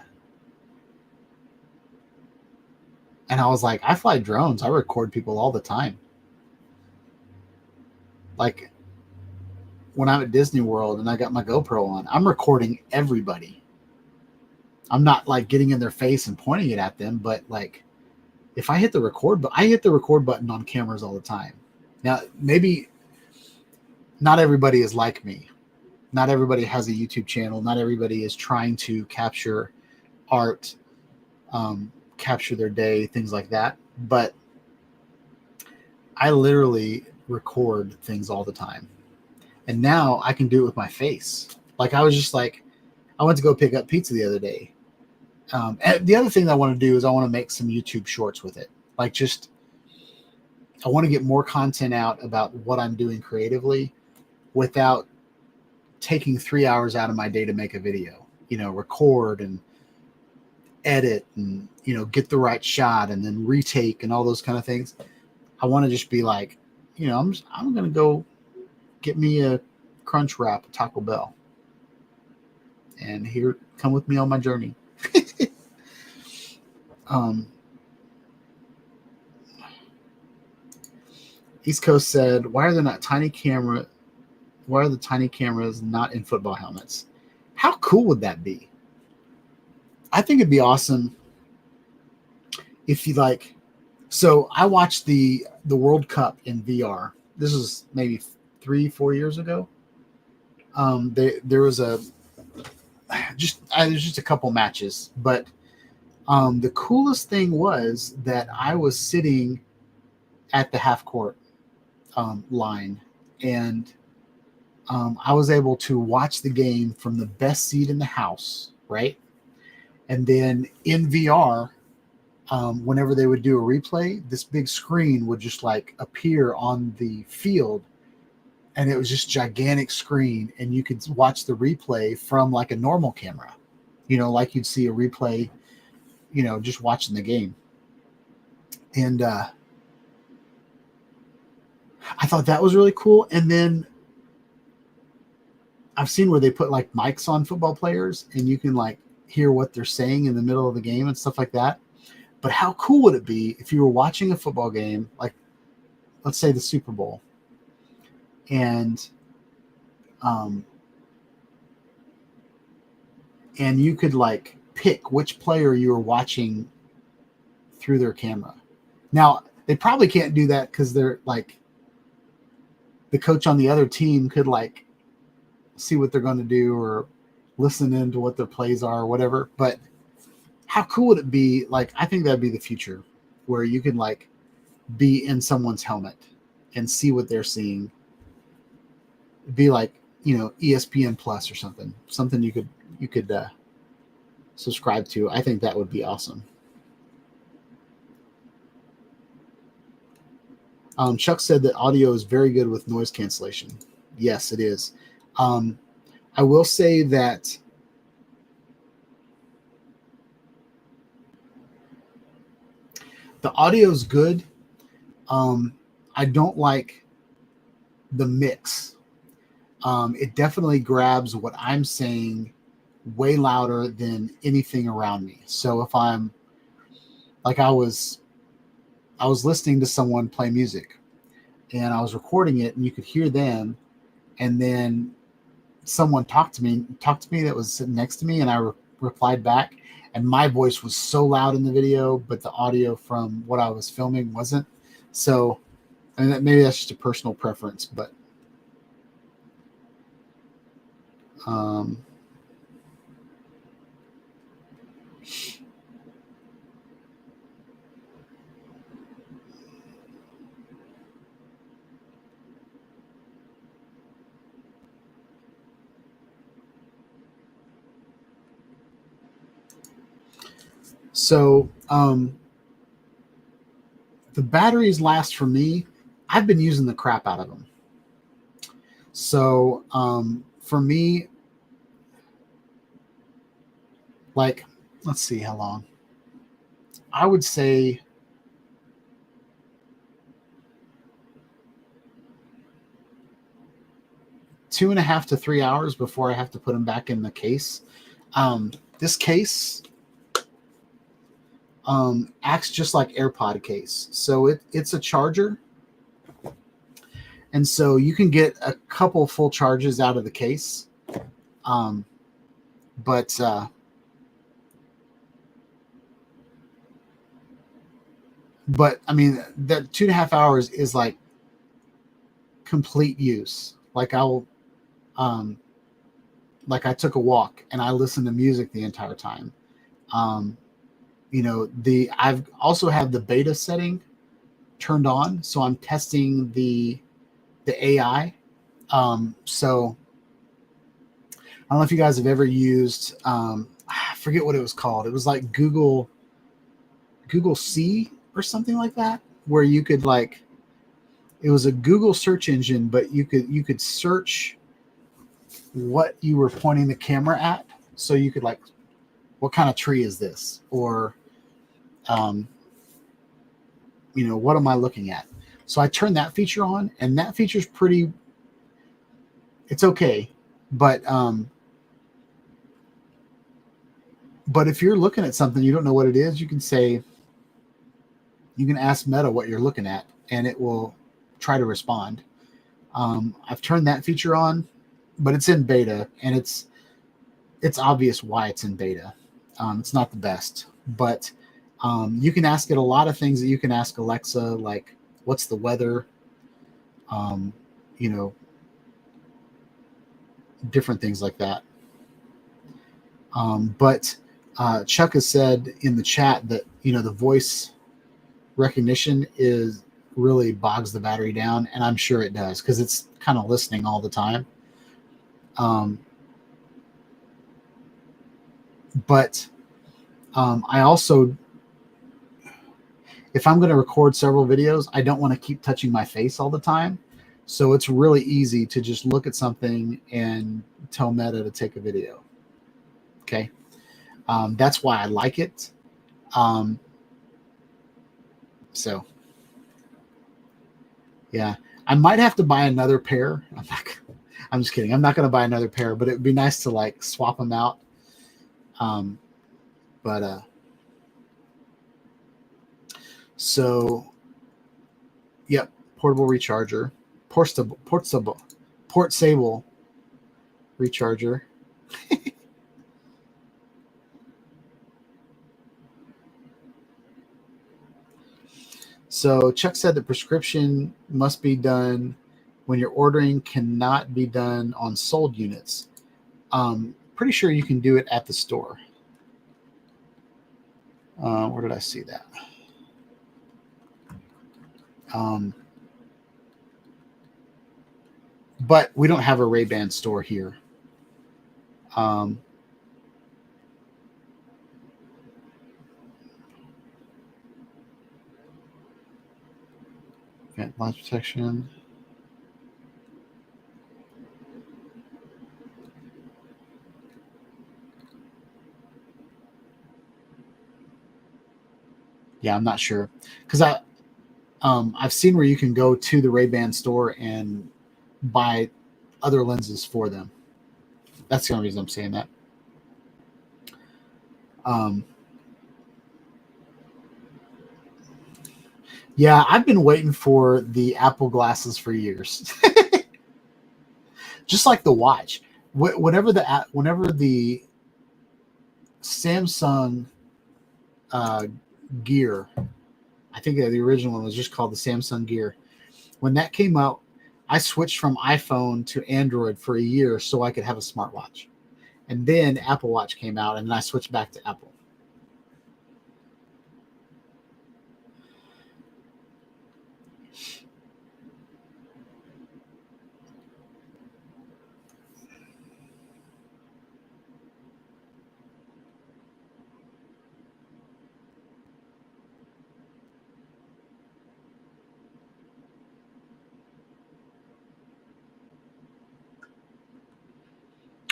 was like, I fly drones. I record people all the time. Like when I'm at Disney World and I got my GoPro on, I'm recording everybody. I'm not like getting in their face and pointing it at them, but like if I hit the record, I hit the record button on cameras all the time. Now, maybe not everybody is like me. Not everybody has a YouTube channel. Not everybody is trying to capture art, capture their day, things like that. But I literally record things all the time. And now I can do it with my face. Like I was just like, I went to go pick up pizza the other day. And the other thing that I want to do is I want to make some YouTube shorts with it. Like I want to get more content out about what I'm doing creatively without taking 3 hours out of my day to make a video, record and edit and, get the right shot and then retake and all those kind of things. I want to just be like, I'm going to go get me a crunch wrap at Taco Bell and come with me on my journey. East Coast said, why are the tiny cameras not in football helmets? How cool would that be? I think it'd be awesome if you like. So I watched the World Cup in VR. This was maybe 3-4 years ago. There was just a couple matches, but the coolest thing was that I was sitting at the half court line, and I was able to watch the game from the best seat in the house, right? And then in VR, whenever they would do a replay, this big screen would just like appear on the field, and it was just gigantic screen, and you could watch the replay from like a normal camera, like you'd see a replay, just watching the game. And I thought that was really cool. And then I've seen where they put like mics on football players and you can like hear what they're saying in the middle of the game and stuff like that. But how cool would it be if you were watching a football game, like let's say the Super Bowl, and you could like pick which player you were watching through their camera. Now, they probably can't do that because they're like, the coach on the other team could like see what they're going to do or listen into what their plays are or whatever. But how cool would it be? Like, I think that'd be the future, where you can like be in someone's helmet and see what they're seeing. It'd be like ESPN Plus or something you could subscribe to. I think that would be awesome. Chuck said that audio is very good with noise cancellation. Yes, it is. I will say that the audio is good. I don't like the mix. It definitely grabs what I'm saying way louder than anything around me. So if I'm like, I was listening to someone play music and I was recording it, and you could hear them, and then someone talked to me that was sitting next to me, and I replied back, and my voice was so loud in the video, but the audio from what I was filming wasn't. So, and maybe that's just a personal preference, but so the batteries last for me. I've been using the crap out of them. So for me, like, let's see how long. I would say 2.5 to 3 hours before I have to put them back in the case. This case acts just like AirPod case. So it's a charger. And so you can get a couple full charges out of the case. But I mean, that 2.5 hours is like complete use. Like like I took a walk and I listened to music the entire time. I've also have the beta setting turned on, so I'm testing the AI. So I don't know if you guys have ever used, I forget what it was called. It was like Google C or something like that, where you could it was a Google search engine, but you could search what you were pointing the camera at. So you could what kind of tree is this? Or, what am I looking at? So I turned that feature on, and that feature's it's okay. But if you're looking at something, you don't know what it is, you can ask Meta what you're looking at, and it will try to respond. I've turned that feature on, but it's in beta, and it's obvious why it's in beta. It's not the best, but you can ask it a lot of things that you can ask Alexa, like what's the weather, different things like that. But Chuck has said in the chat that the voice recognition really bogs the battery down, and I'm sure it does, because it's kind of listening all the time. But I also, if I'm going to record several videos, I don't want to keep touching my face all the time. So it's really easy to just look at something and tell Meta to take a video. Okay. That's why I like it. So yeah, I might have to buy another pair. I'm just kidding. I'm not going to buy another pair, but it would be nice to swap them out. So yep, portable recharger, portable recharger. So Chuck said the prescription must be done when you're ordering, cannot be done on sold units. Pretty sure you can do it at the store. Where did I see that? but we don't have a Ray-Ban store here. Lens protection. Yeah, I'm not sure because I've seen where you can go to the Ray-Ban store and buy other lenses for them. That's the only reason I'm saying that. Yeah, I've been waiting for the Apple glasses for years. Just like the watch. Whenever the Samsung Gear, I think the original one was just called the Samsung Gear. When that came out, I switched from iPhone to Android for a year so I could have a smartwatch. And then Apple Watch came out, and then I switched back to Apple.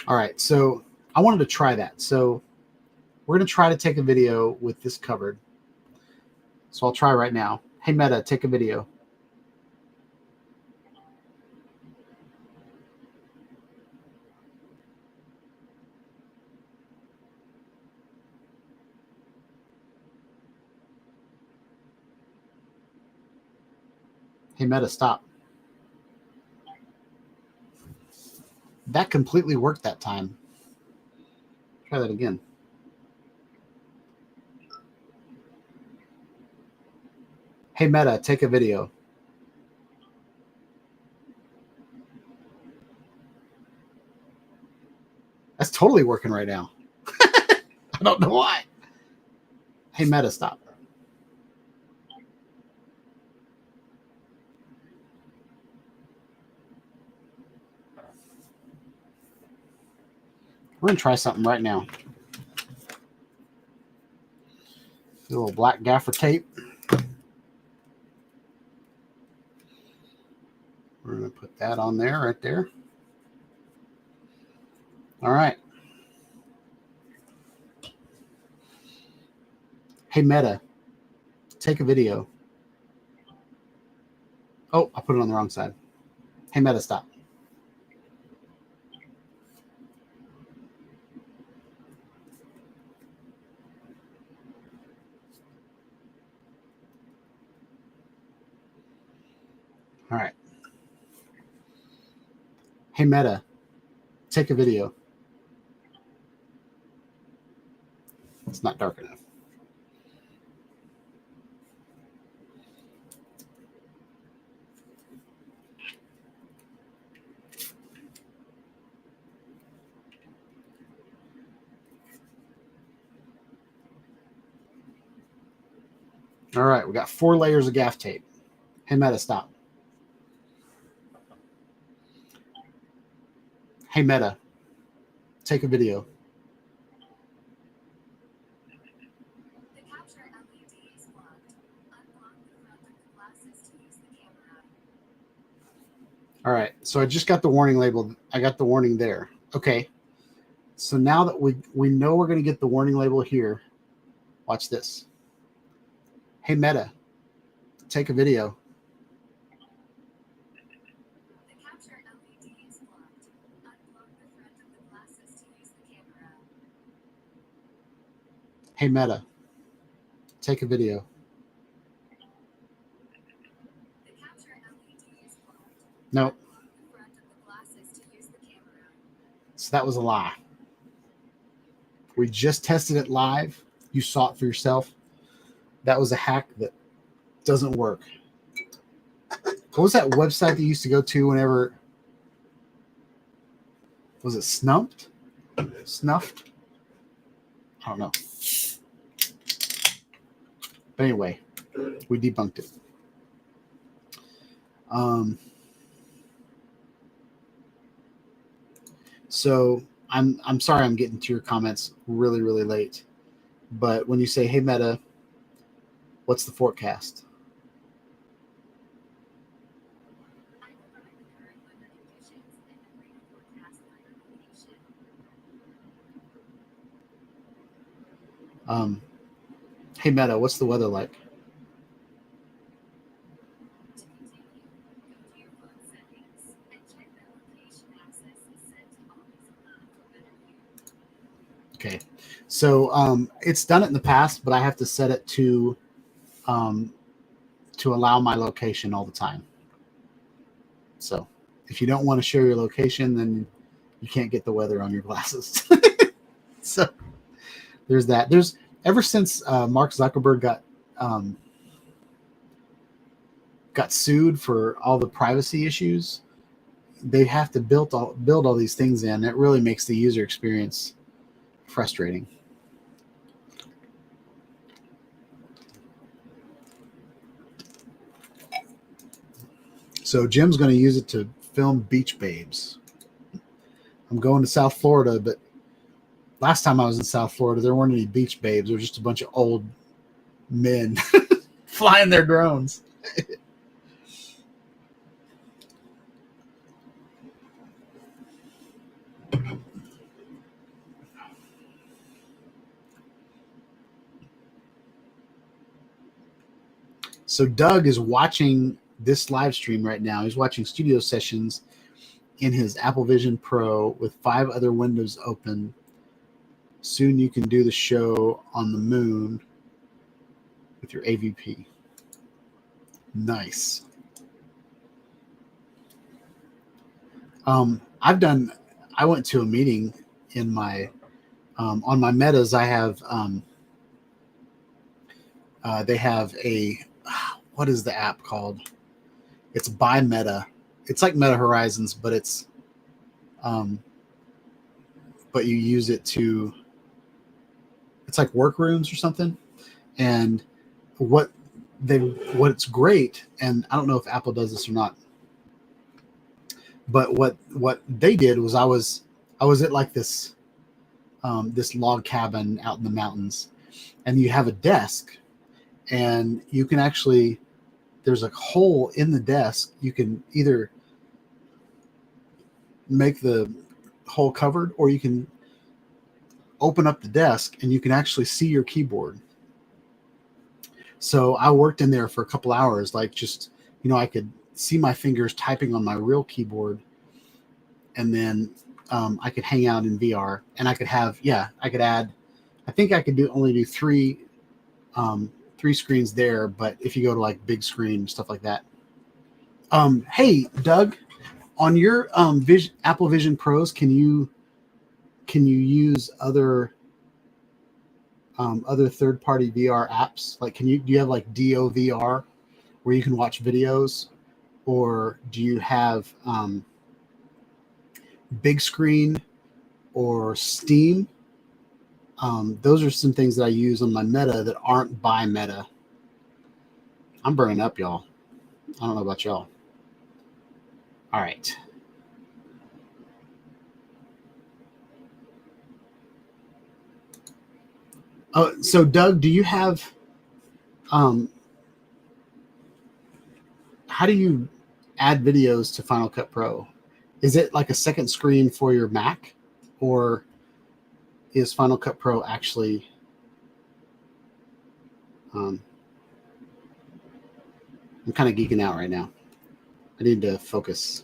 All right, so I wanted to try that. So we're going to try to take a video with this covered. So I'll try right now. Hey, Meta, take a video. Hey, Meta, stop. That completely worked that time. Try that again. Hey, Meta, take a video. That's totally working right now. I don't know why. Hey, Meta, stop. We're going to try something right now. A little black gaffer tape. We're going to put that on there, right there. All right. Hey, Meta, take a video. Oh, I put it on the wrong side. Hey, Meta, stop. All right. Hey, Meta, take a video. It's not dark enough. All right, we got 4 layers of gaff tape. Hey, Meta, stop. Hey, Meta, take a video. The capture LED is blocked. Unblock the front of the glasses to use the camera. All right, so I just got the warning label. I got the warning there. Okay, so now that we know we're going to get the warning label here, watch this. Hey, Meta, take a video. The capture LED is blocked. Unblock the front of the glasses to use the camera. Hey, Meta, take a video. The capture LED is blocked. Nope. Unblock the front of the glasses to use the camera. So that was a lie. We just tested it live. You saw it for yourself. That was a hack that doesn't work. What was that website that you used to go to whenever? Was it Snuffed? Snuffed? I don't know. But anyway, we debunked it. So I'm sorry I'm getting to your comments really, really late. But when you say, hey Meta, what's the forecast? Hey Meta, what's the weather like? Okay, so it's done it in the past, but I have to set it to allow my location all the time. So if you don't want to share your location, then you can't get the weather on your glasses. So there's that. There's ever since Mark Zuckerberg got sued for all the privacy issues, they have to build all these things in. It really makes the user experience frustrating. So Jim's going to use it to film beach babes. I'm going to South Florida, but last time I was in South Florida, there weren't any beach babes. There were just a bunch of old men flying their drones. So Doug is watching this live stream right now. He's watching studio sessions in his Apple Vision Pro with 5 other windows open. Soon you can do the show on the moon with your AVP. Nice. I went to a meeting in my on my Metas. I have they have a, what is the app called? It's by Meta. It's like Meta Horizons, but it's but you use it to, it's like workrooms or something. And what's great, and I don't know if Apple does this or not, but what they did was I was at like this this log cabin out in the mountains, and you have a desk, and you can actually, there's a hole in the desk. You can either make the hole covered, or you can open up the desk and you can actually see your keyboard. So I worked in there for a couple hours, like just, I could see my fingers typing on my real keyboard, and then I could hang out in VR, and I could have, I could add, I think I could only do three screens there, but if you go to like big screen, stuff like that. Hey, Doug, on your Apple Vision Pros, can you use other third-party VR apps? Like, do you have like DOVR where you can watch videos, or do you have big screen or Steam? Those are some things that I use on my Meta that aren't by Meta. I'm burning up, y'all. I don't know about y'all. All right. So Doug, do you have, how do you add videos to Final Cut Pro? Is it like a second screen for your Mac, or is Final Cut Pro actually, I'm kind of geeking out right now. I need to focus.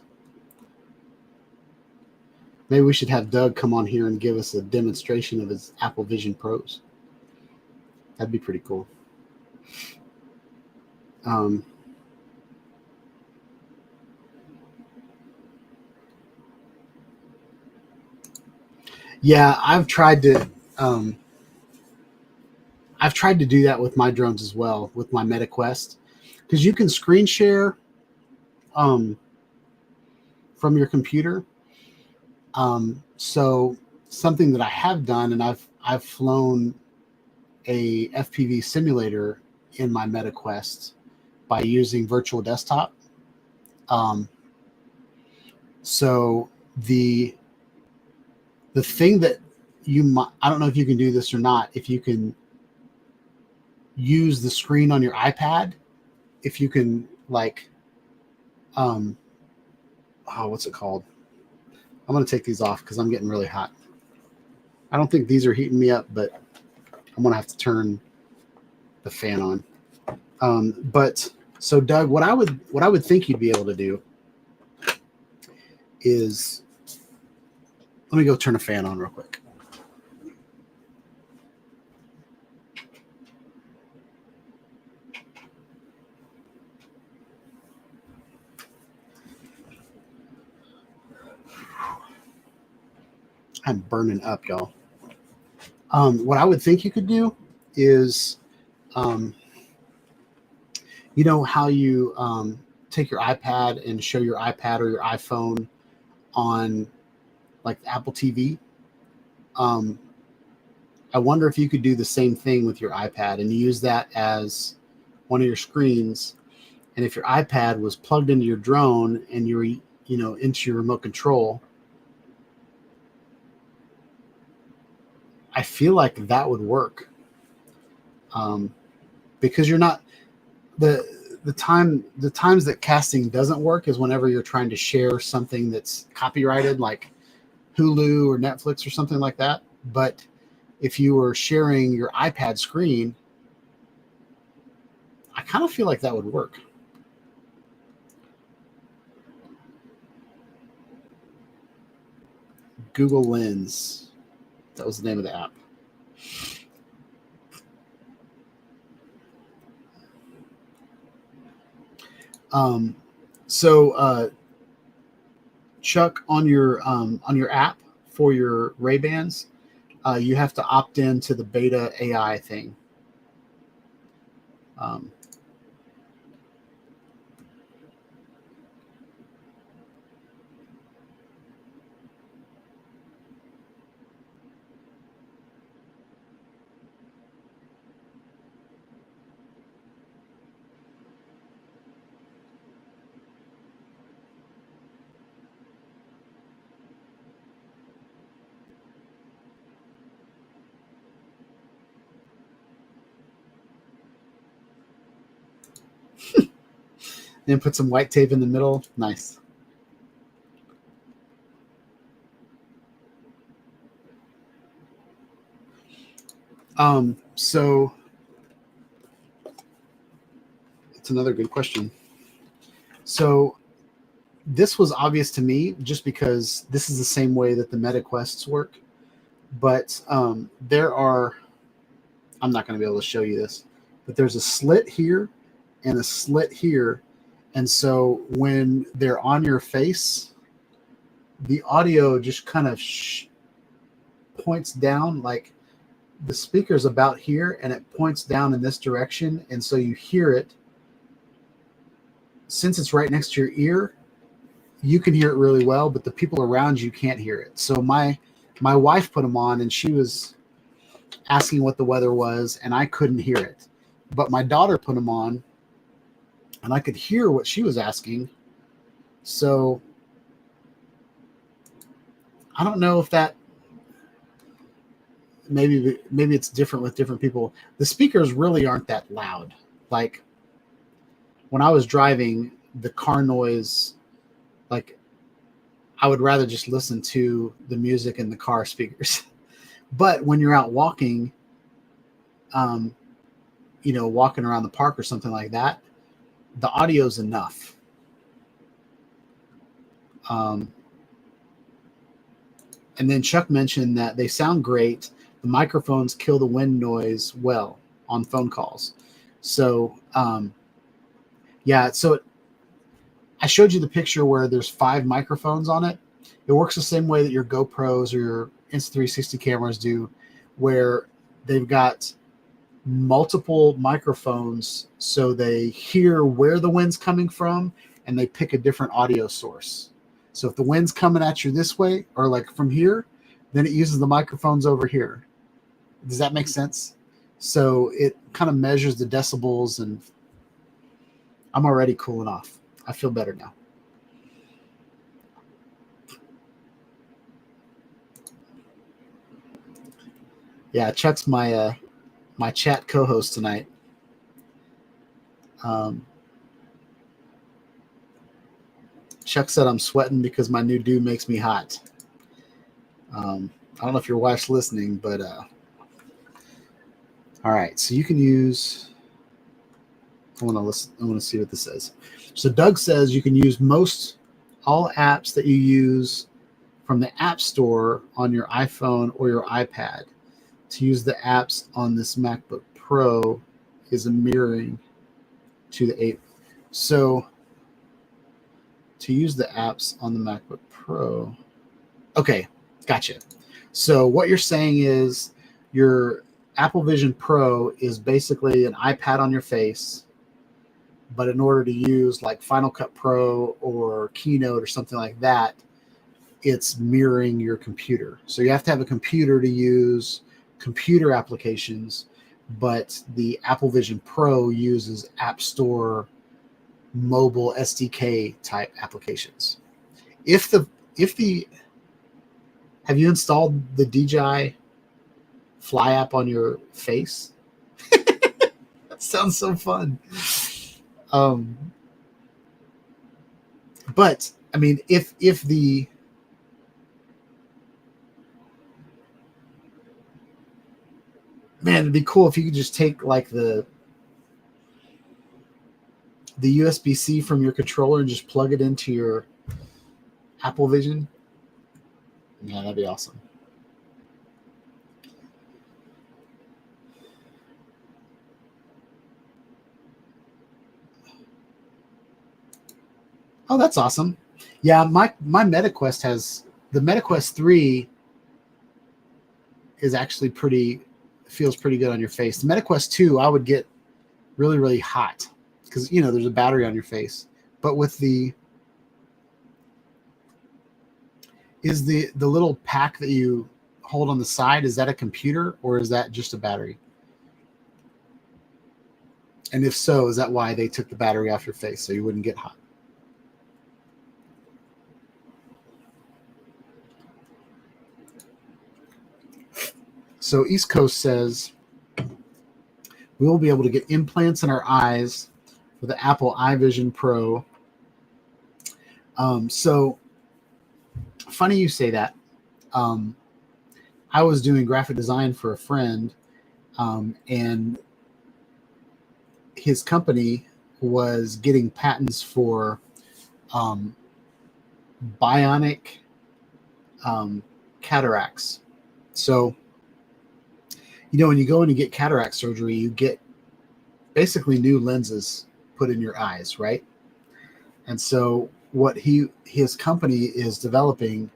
Maybe we should have Doug come on here and give us a demonstration of his Apple Vision Pros. That'd be pretty cool. Yeah, I've tried to do that with my drones as well, with my MetaQuest, because you can screen share from your computer. So something that I have done, and I've flown a FPV simulator in my MetaQuest by using Virtual Desktop. So The thing that you might, I don't know if you can do this or not, if you can use the screen on your iPad, if you can like, oh, what's it called? I'm going to take these off because I'm getting really hot. I don't think these are heating me up, but I'm going to have to turn the fan on. But so Doug, what I would think you'd be able to do is, let me go turn a fan on real quick. I'm burning up, y'all. What I would think you could do is, you know how you take your iPad and show your iPad or your iPhone on like Apple TV? I wonder if you could do the same thing with your iPad and use that as one of your screens. And if your iPad was plugged into your drone and you're, you know, into your remote control, I feel like that would work. Because you're not, the times that casting doesn't work is whenever you're trying to share something that's copyrighted, like Hulu or Netflix or something like that. But if you were sharing your iPad screen, I kind of feel like that would work. Google Lens. That was the name of the app. Chuck, on your app for your Ray-Bans, you have to opt in to the beta AI thing. Then put some white tape in the middle. Nice. So it's another good question. So this was obvious to me just because this is the same way that the MetaQuests work. But there are, I'm not going to be able to show you this, but there's a slit here and a slit here. And so when they're on your face, the audio just kind of points down, like the speaker's about here and it points down in this direction. And so you hear it. Since it's right next to your ear, you can hear it really well, but the people around you can't hear it. So my wife put them on and she was asking what the weather was and I couldn't hear it. But my daughter put them on and I could hear what she was asking. So I don't know if that, maybe it's different with different people. The speakers really aren't that loud. Like when I was driving, the car noise, like I would rather just listen to the music in the car speakers. But when you're out walking, you know, walking around the park or something like that, the audio's enough. And then Chuck mentioned that they sound great. The microphones kill the wind noise well on phone calls. So, yeah, so I showed you the picture where there's 5 microphones on it. It works the same way that your GoPros or your Insta360 cameras do, where they've got multiple microphones so they hear where the wind's coming from and they pick a different audio source. So if the wind's coming at you this way or like from here, then it uses the microphones over here. Does that make sense? So it kind of measures the decibels, and I'm already cooling off. I feel better now. Yeah, Chuck's my my chat co-host tonight. Chuck said I'm sweating because my new do makes me hot. I don't know if your wife's listening, but all right. So you can use. I want to listen. I want to see what this says. So Doug says you can use all apps that you use from the App Store on your iPhone or your iPad. To use the apps on this MacBook Pro is a mirroring to the 8. So to use the apps on the MacBook Pro. Okay, gotcha. So what you're saying is your Apple Vision Pro is basically an iPad on your face, but in order to use like Final Cut Pro or Keynote or something like that, it's mirroring your computer. So you have to have a computer to use computer applications, but the Apple Vision Pro uses App Store mobile SDK type applications. Have you installed the DJI Fly app on your face? That sounds so fun. But I mean, if the man, it'd be cool if you could just take like the USB-C from your controller and just plug it into your Apple Vision. Yeah, that'd be awesome. Oh, that's awesome. Yeah, my MetaQuest has the MetaQuest 3 is actually feels pretty good on your face. The MetaQuest 2, I would get really, really hot because there's a battery on your face. But with is the little pack that you hold on the side, is that a computer or is that just a battery? And if so, is that why they took the battery off your face so you wouldn't get hot? So East Coast says we will be able to get implants in our eyes for the Apple iVision Pro. So funny you say that. I was doing graphic design for a friend, and his company was getting patents for bionic cataracts. So when you go in and get cataract surgery, you get basically new lenses put in your eyes, right? And so what his company is developing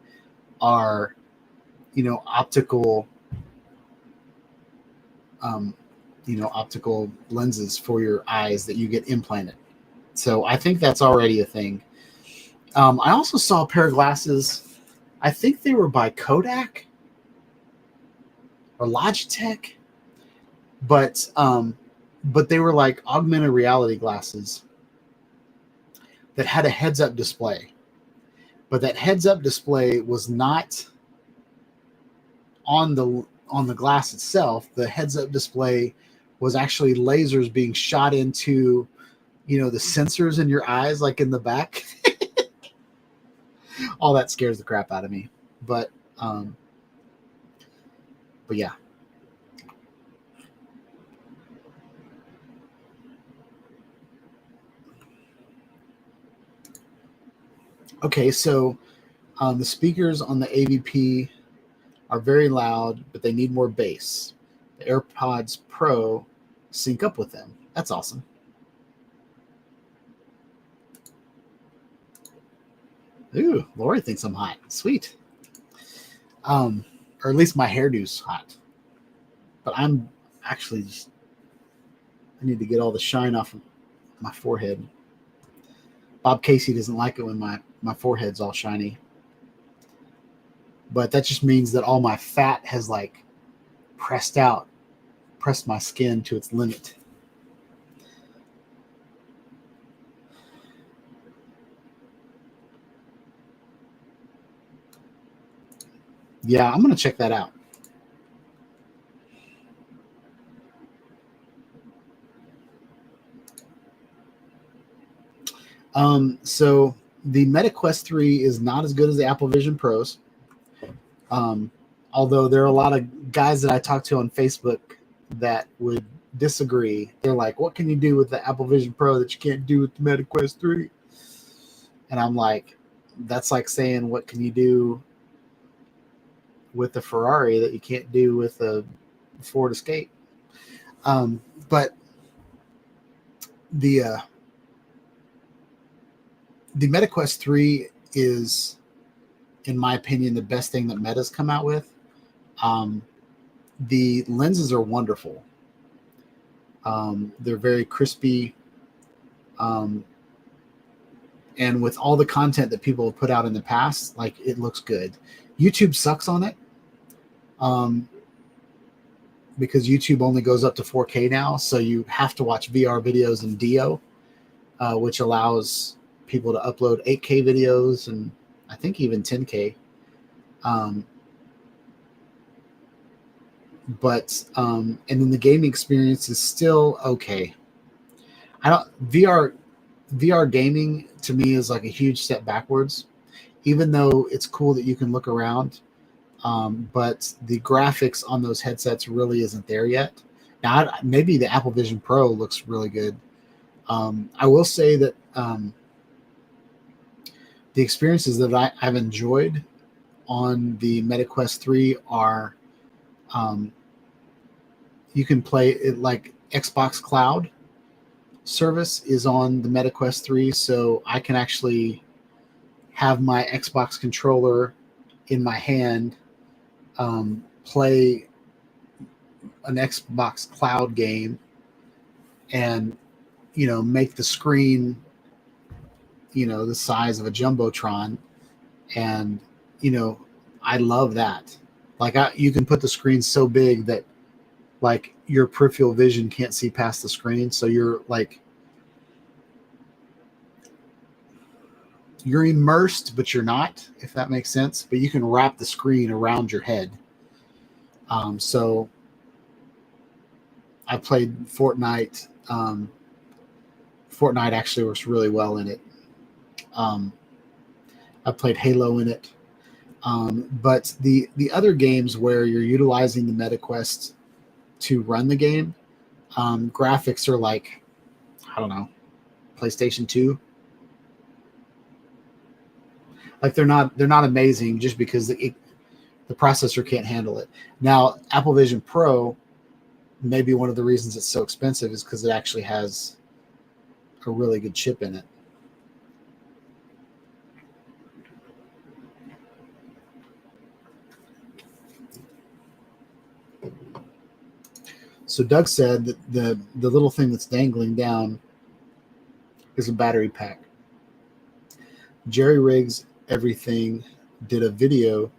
are, optical, optical lenses for your eyes that you get implanted. So I think that's already a thing. I also saw a pair of glasses. I think they were by Kodak or Logitech, but they were like augmented reality glasses that had a heads-up display. But that heads-up display was not on the glass itself. The heads-up display was actually lasers being shot into, the sensors in your eyes, like in the back. All that scares the crap out of me. But yeah. Okay, so the speakers on the AVP are very loud, but they need more bass. The AirPods Pro sync up with them. That's awesome. Ooh, Lori thinks I'm hot. Sweet. Or at least my hairdo's hot. But I'm actually I need to get all the shine off of my forehead. Bob Casey doesn't like it when my forehead's all shiny. But that just means that all my fat has like pressed my skin to its limit. Yeah, I'm going to check that out. So the MetaQuest 3 is not as good as the Apple Vision Pros. Although there are a lot of guys that I talk to on Facebook that would disagree. They're like, what can you do with the Apple Vision Pro that you can't do with the MetaQuest 3? And I'm like, that's like saying, what can you do with the Ferrari that you can't do with a Ford Escape? But the MetaQuest 3 is, in my opinion, the best thing that Meta's come out with. The lenses are wonderful. They're very crispy. And with all the content that people have put out in the past, like, it looks good. YouTube sucks on it. Because YouTube only goes up to 4K now, so you have to watch VR videos in Dio, which allows people to upload 8K videos and I think even 10K. And then the gaming experience is still okay. VR gaming to me is like a huge step backwards, even though it's cool that you can look around. But the graphics on those headsets really isn't there yet. Now, maybe the Apple Vision Pro looks really good. I will say that the experiences that I've enjoyed on the MetaQuest 3 are you can play it, like Xbox Cloud service is on the MetaQuest 3, so I can actually have my Xbox controller in my hand, play an Xbox Cloud game, and make the screen the size of a jumbotron, and I love that. Like, you can put the screen so big that like your peripheral vision can't see past the screen, so you're immersed, but you're not, if that makes sense. But you can wrap the screen around your head. So I played Fortnite. Fortnite actually works really well in it. I played Halo in it. But the other games where you're utilizing the MetaQuest to run the game, graphics are like, I don't know, PlayStation 2. Like, they're not amazing just because the processor can't handle it. Now, Apple Vision Pro, maybe one of the reasons it's so expensive is because it actually has a really good chip in it. So Doug said that the little thing that's dangling down is a battery pack. Jerry Riggs Everything did a video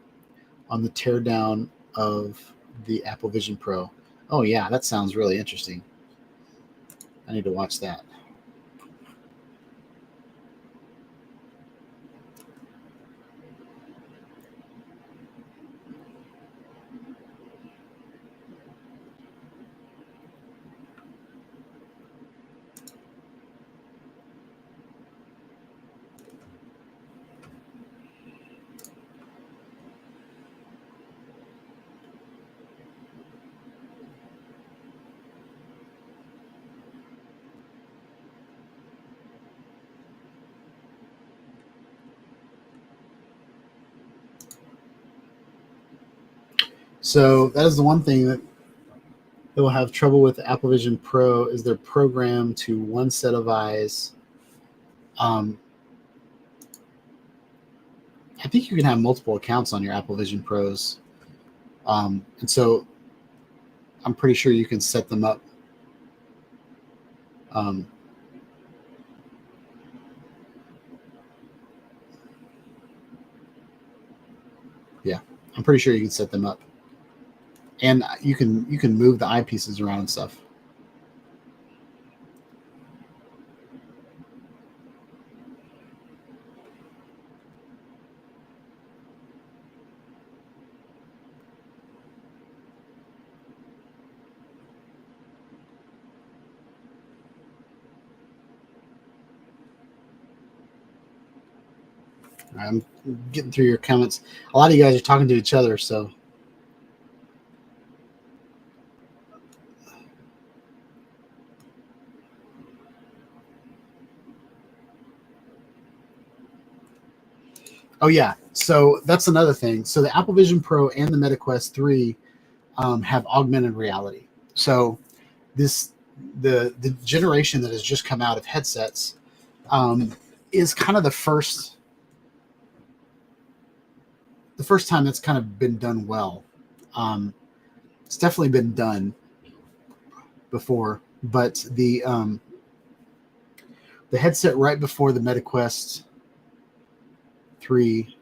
on the teardown of the Apple Vision Pro. Oh yeah, that sounds really interesting. I need to watch that. So that is the one thing that they will have trouble with the Apple Vision Pro is they're programmed to one set of eyes. I think you can have multiple accounts on your Apple Vision Pros. And so I'm pretty sure you can set them up. Yeah, I'm pretty sure you can set them up. And you can move the eyepieces around and stuff. I'm getting through your comments. A lot of you guys are talking to each other, so. Oh yeah, so that's another thing. So the Apple Vision Pro and the MetaQuest 3 have augmented reality. So the generation that has just come out of headsets is kind of the first time that's kind of been done well. It's definitely been done before, but the headset right before the MetaQuest 3,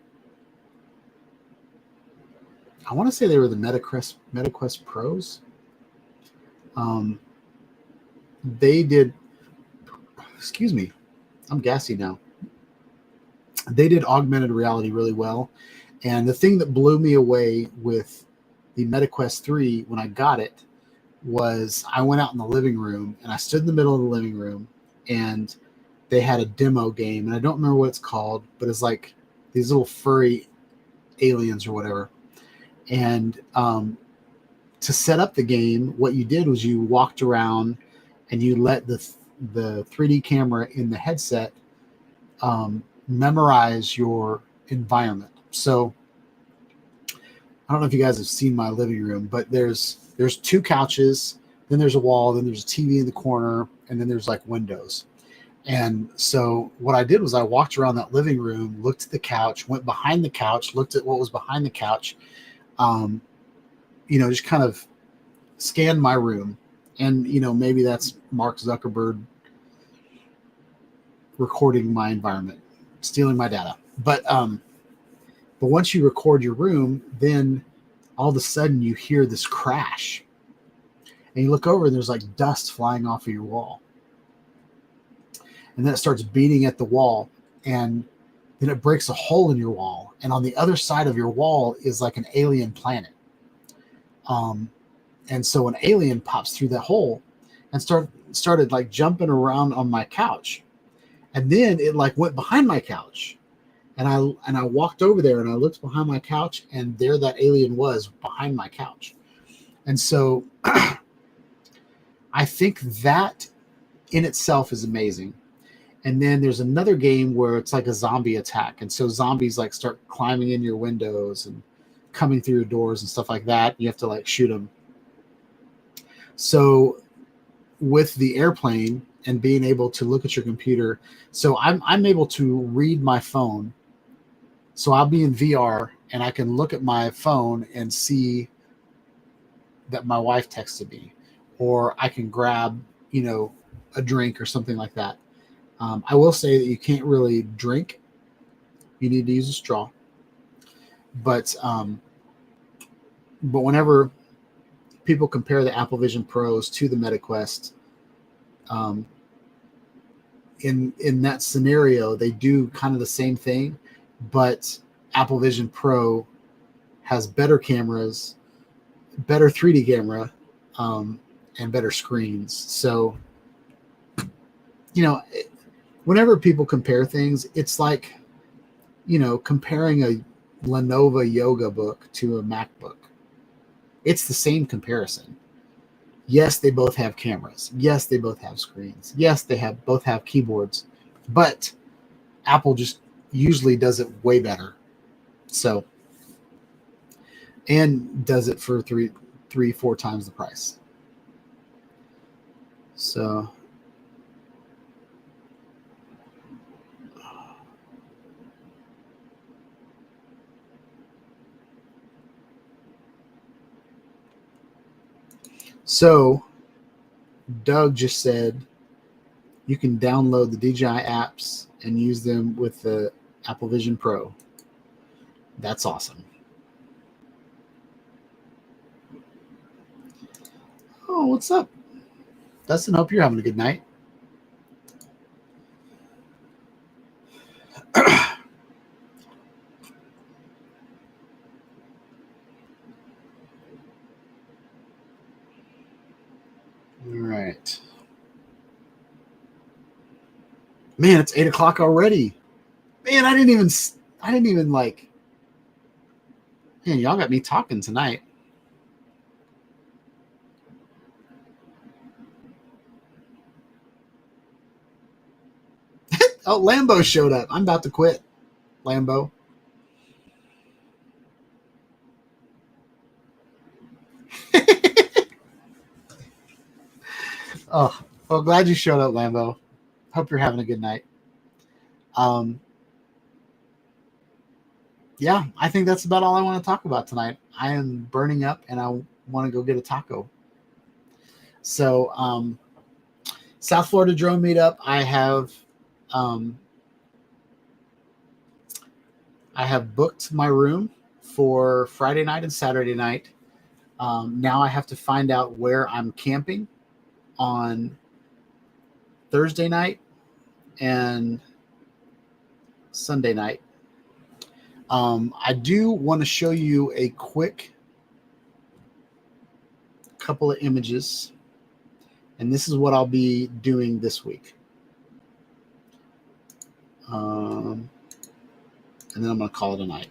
I want to say they were the MetaQuest Pros. They did, excuse me, I'm gassy now. They did augmented reality really well. And the thing that blew me away with the MetaQuest 3 when I got it was I went out in the living room and I stood in the middle of the living room and they had a demo game. And I don't remember what it's called, but it's like these little furry aliens or whatever. And to set up the game, what you did was you walked around and you let the 3D camera in the headset memorize your environment. So I don't know if you guys have seen my living room, but there's 2 couches, then there's a wall, then there's a TV in the corner, and then there's like windows. And so what I did was I walked around that living room, looked at the couch, went behind the couch, looked at what was behind the couch, just kind of scanned my room. And, maybe that's Mark Zuckerberg recording my environment, stealing my data. But once you record your room, then all of a sudden you hear this crash. And you look over and there's like dust flying off of your wall. And then it starts beating at the wall. And then it breaks a hole in your wall. And on the other side of your wall is like an alien planet. And so an alien pops through that hole and started like jumping around on my couch. And then it like went behind my couch. And I walked over there and I looked behind my couch and there that alien was behind my couch. And so I think that in itself is amazing. And then there's another game where it's like a zombie attack. And so zombies like start climbing in your windows and coming through your doors and stuff like that. You have to like shoot them. So with the airplane and being able to look at your computer, so I'm able to read my phone. So I'll be in VR and I can look at my phone and see that my wife texted me, or I can grab, a drink or something like that. I will say that you can't really drink. You need to use a straw. But whenever people compare the Apple Vision Pros to the MetaQuest, in that scenario, they do kind of the same thing, but Apple Vision Pro has better cameras, better 3D camera, and better screens. So, whenever people compare things, it's like, comparing a Lenovo Yoga book to a MacBook. It's the same comparison. Yes, they both have cameras. Yes, they both have screens. Yes, they both have keyboards. But Apple just usually does it way better. So, and does it for 3-4 times the price. So, Doug just said you can download the DJI apps and use them with the Apple Vision Pro. That's awesome. Oh, what's up? Dustin, hope you're having a good night. All right. Man, it's 8 o'clock already. Man, I didn't even I didn't even like. Man, y'all got me talking tonight. Oh, Lambo showed up. I'm about to quit. Lambo. Oh, well, glad you showed up, Lambo. Hope you're having a good night. Yeah, I think that's about all I want to talk about tonight. I am burning up and I want to go get a taco. So, South Florida Drone Meetup, I have booked my room for Friday night and Saturday night. Now I have to find out where I'm camping on Thursday night and Sunday night. I do want to show you a quick couple of images, and this is what I'll be doing this week. And then I'm going to call it a night.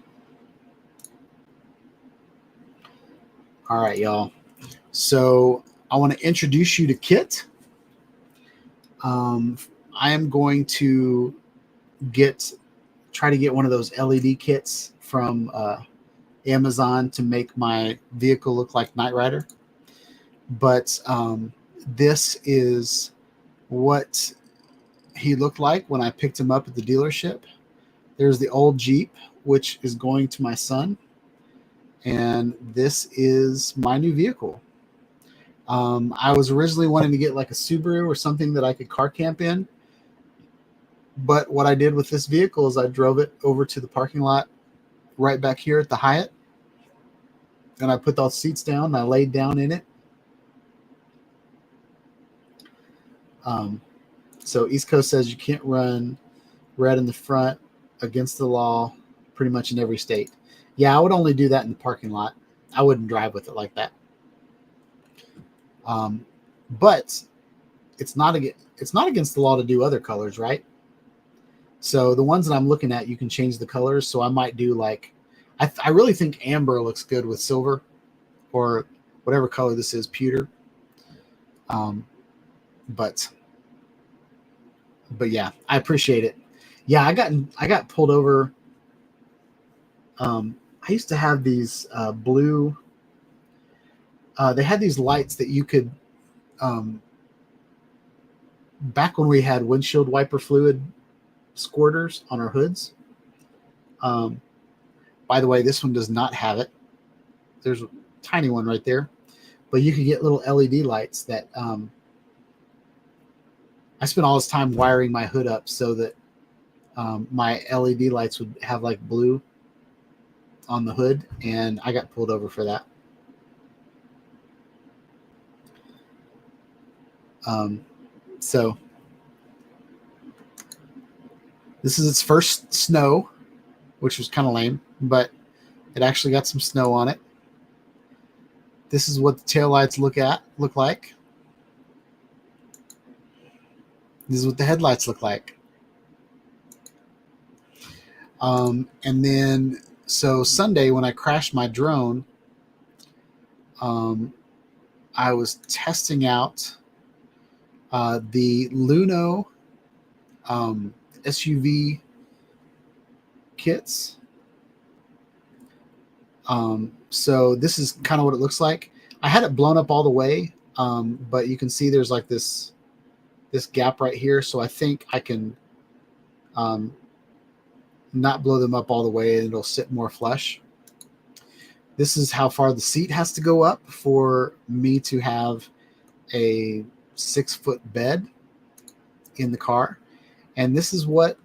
All right, y'all. So I want to introduce you to Kit. I am going to try to get one of those LED kits from Amazon to make my vehicle look like Knight Rider. But this is what he looked like when I picked him up at the dealership. There's the old Jeep, which is going to my son. And this is my new vehicle. I was originally wanting to get like a Subaru or something that I could car camp in. But what I did with this vehicle is I drove it over to the parking lot right back here at the Hyatt. And I put all the seats down and I laid down in it. So East Coast says you can't run red in the front against the law pretty much in every state. Yeah, I would only do that in the parking lot. I wouldn't drive with it like that. But it's not against the law to do other colors, right? So the ones that I'm looking at, you can change the colors. So I might do like, I really think amber looks good with silver or whatever color this is, pewter. But yeah, I appreciate it. Yeah, I got pulled over. I used to have these blue. They had these lights that you could. Back when we had windshield wiper fluid squirters on our hoods. By the way, this one does not have it. There's a tiny one right there, but you could get little LED lights that. I spent all this time wiring my hood up so that my LED lights would have like blue on the hood, and I got pulled over for that. So this is its first snow, which was kind of lame, but it actually got some snow on it. This is what the taillights look like. This is what the headlights look like. And then, so Sunday when I crashed my drone, I was testing out the Luno SUV kits. So this is kind of what it looks like. I had it blown up all the way, but you can see there's like this gap right here. So I think I can not blow them up all the way and it'll sit more flush. This is how far the seat has to go up for me to have a 6-foot bed in the car. And this is what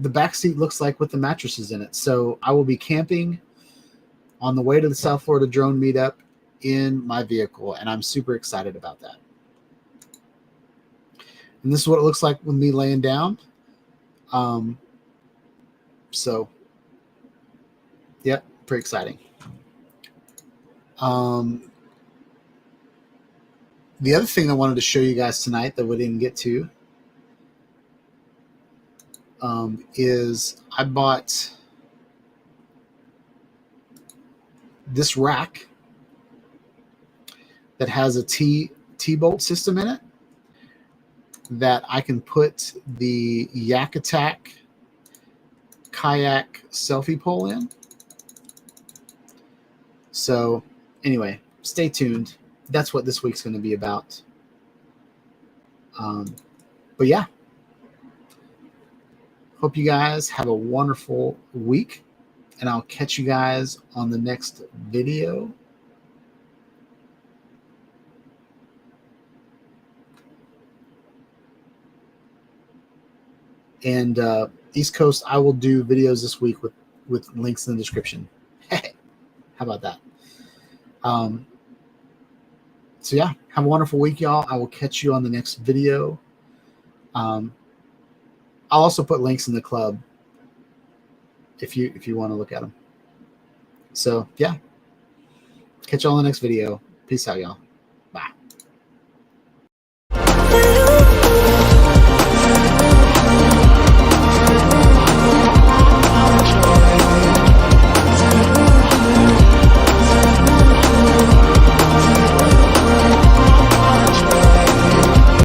the back seat looks like with the mattresses in it. So I will be camping on the way to the South Florida Drone Meetup in my vehicle, and I'm super excited about that. And this is what it looks like with me laying down. So, yep, pretty exciting. The other thing I wanted to show you guys tonight that we didn't get to, is I bought this rack that has a T-bolt system in it that I can put the Yak Attack kayak selfie pole in. So anyway, stay tuned. That's what this week's going to be about. But yeah, hope you guys have a wonderful week, and I'll catch you guys on the next video. And East Coast, I will do videos this week with links in the description. How about that? So yeah, have a wonderful week, y'all. I will catch you on the next video. I'll also put links in the club if you want to look at them. So yeah, catch you all in the next video. Peace out, y'all.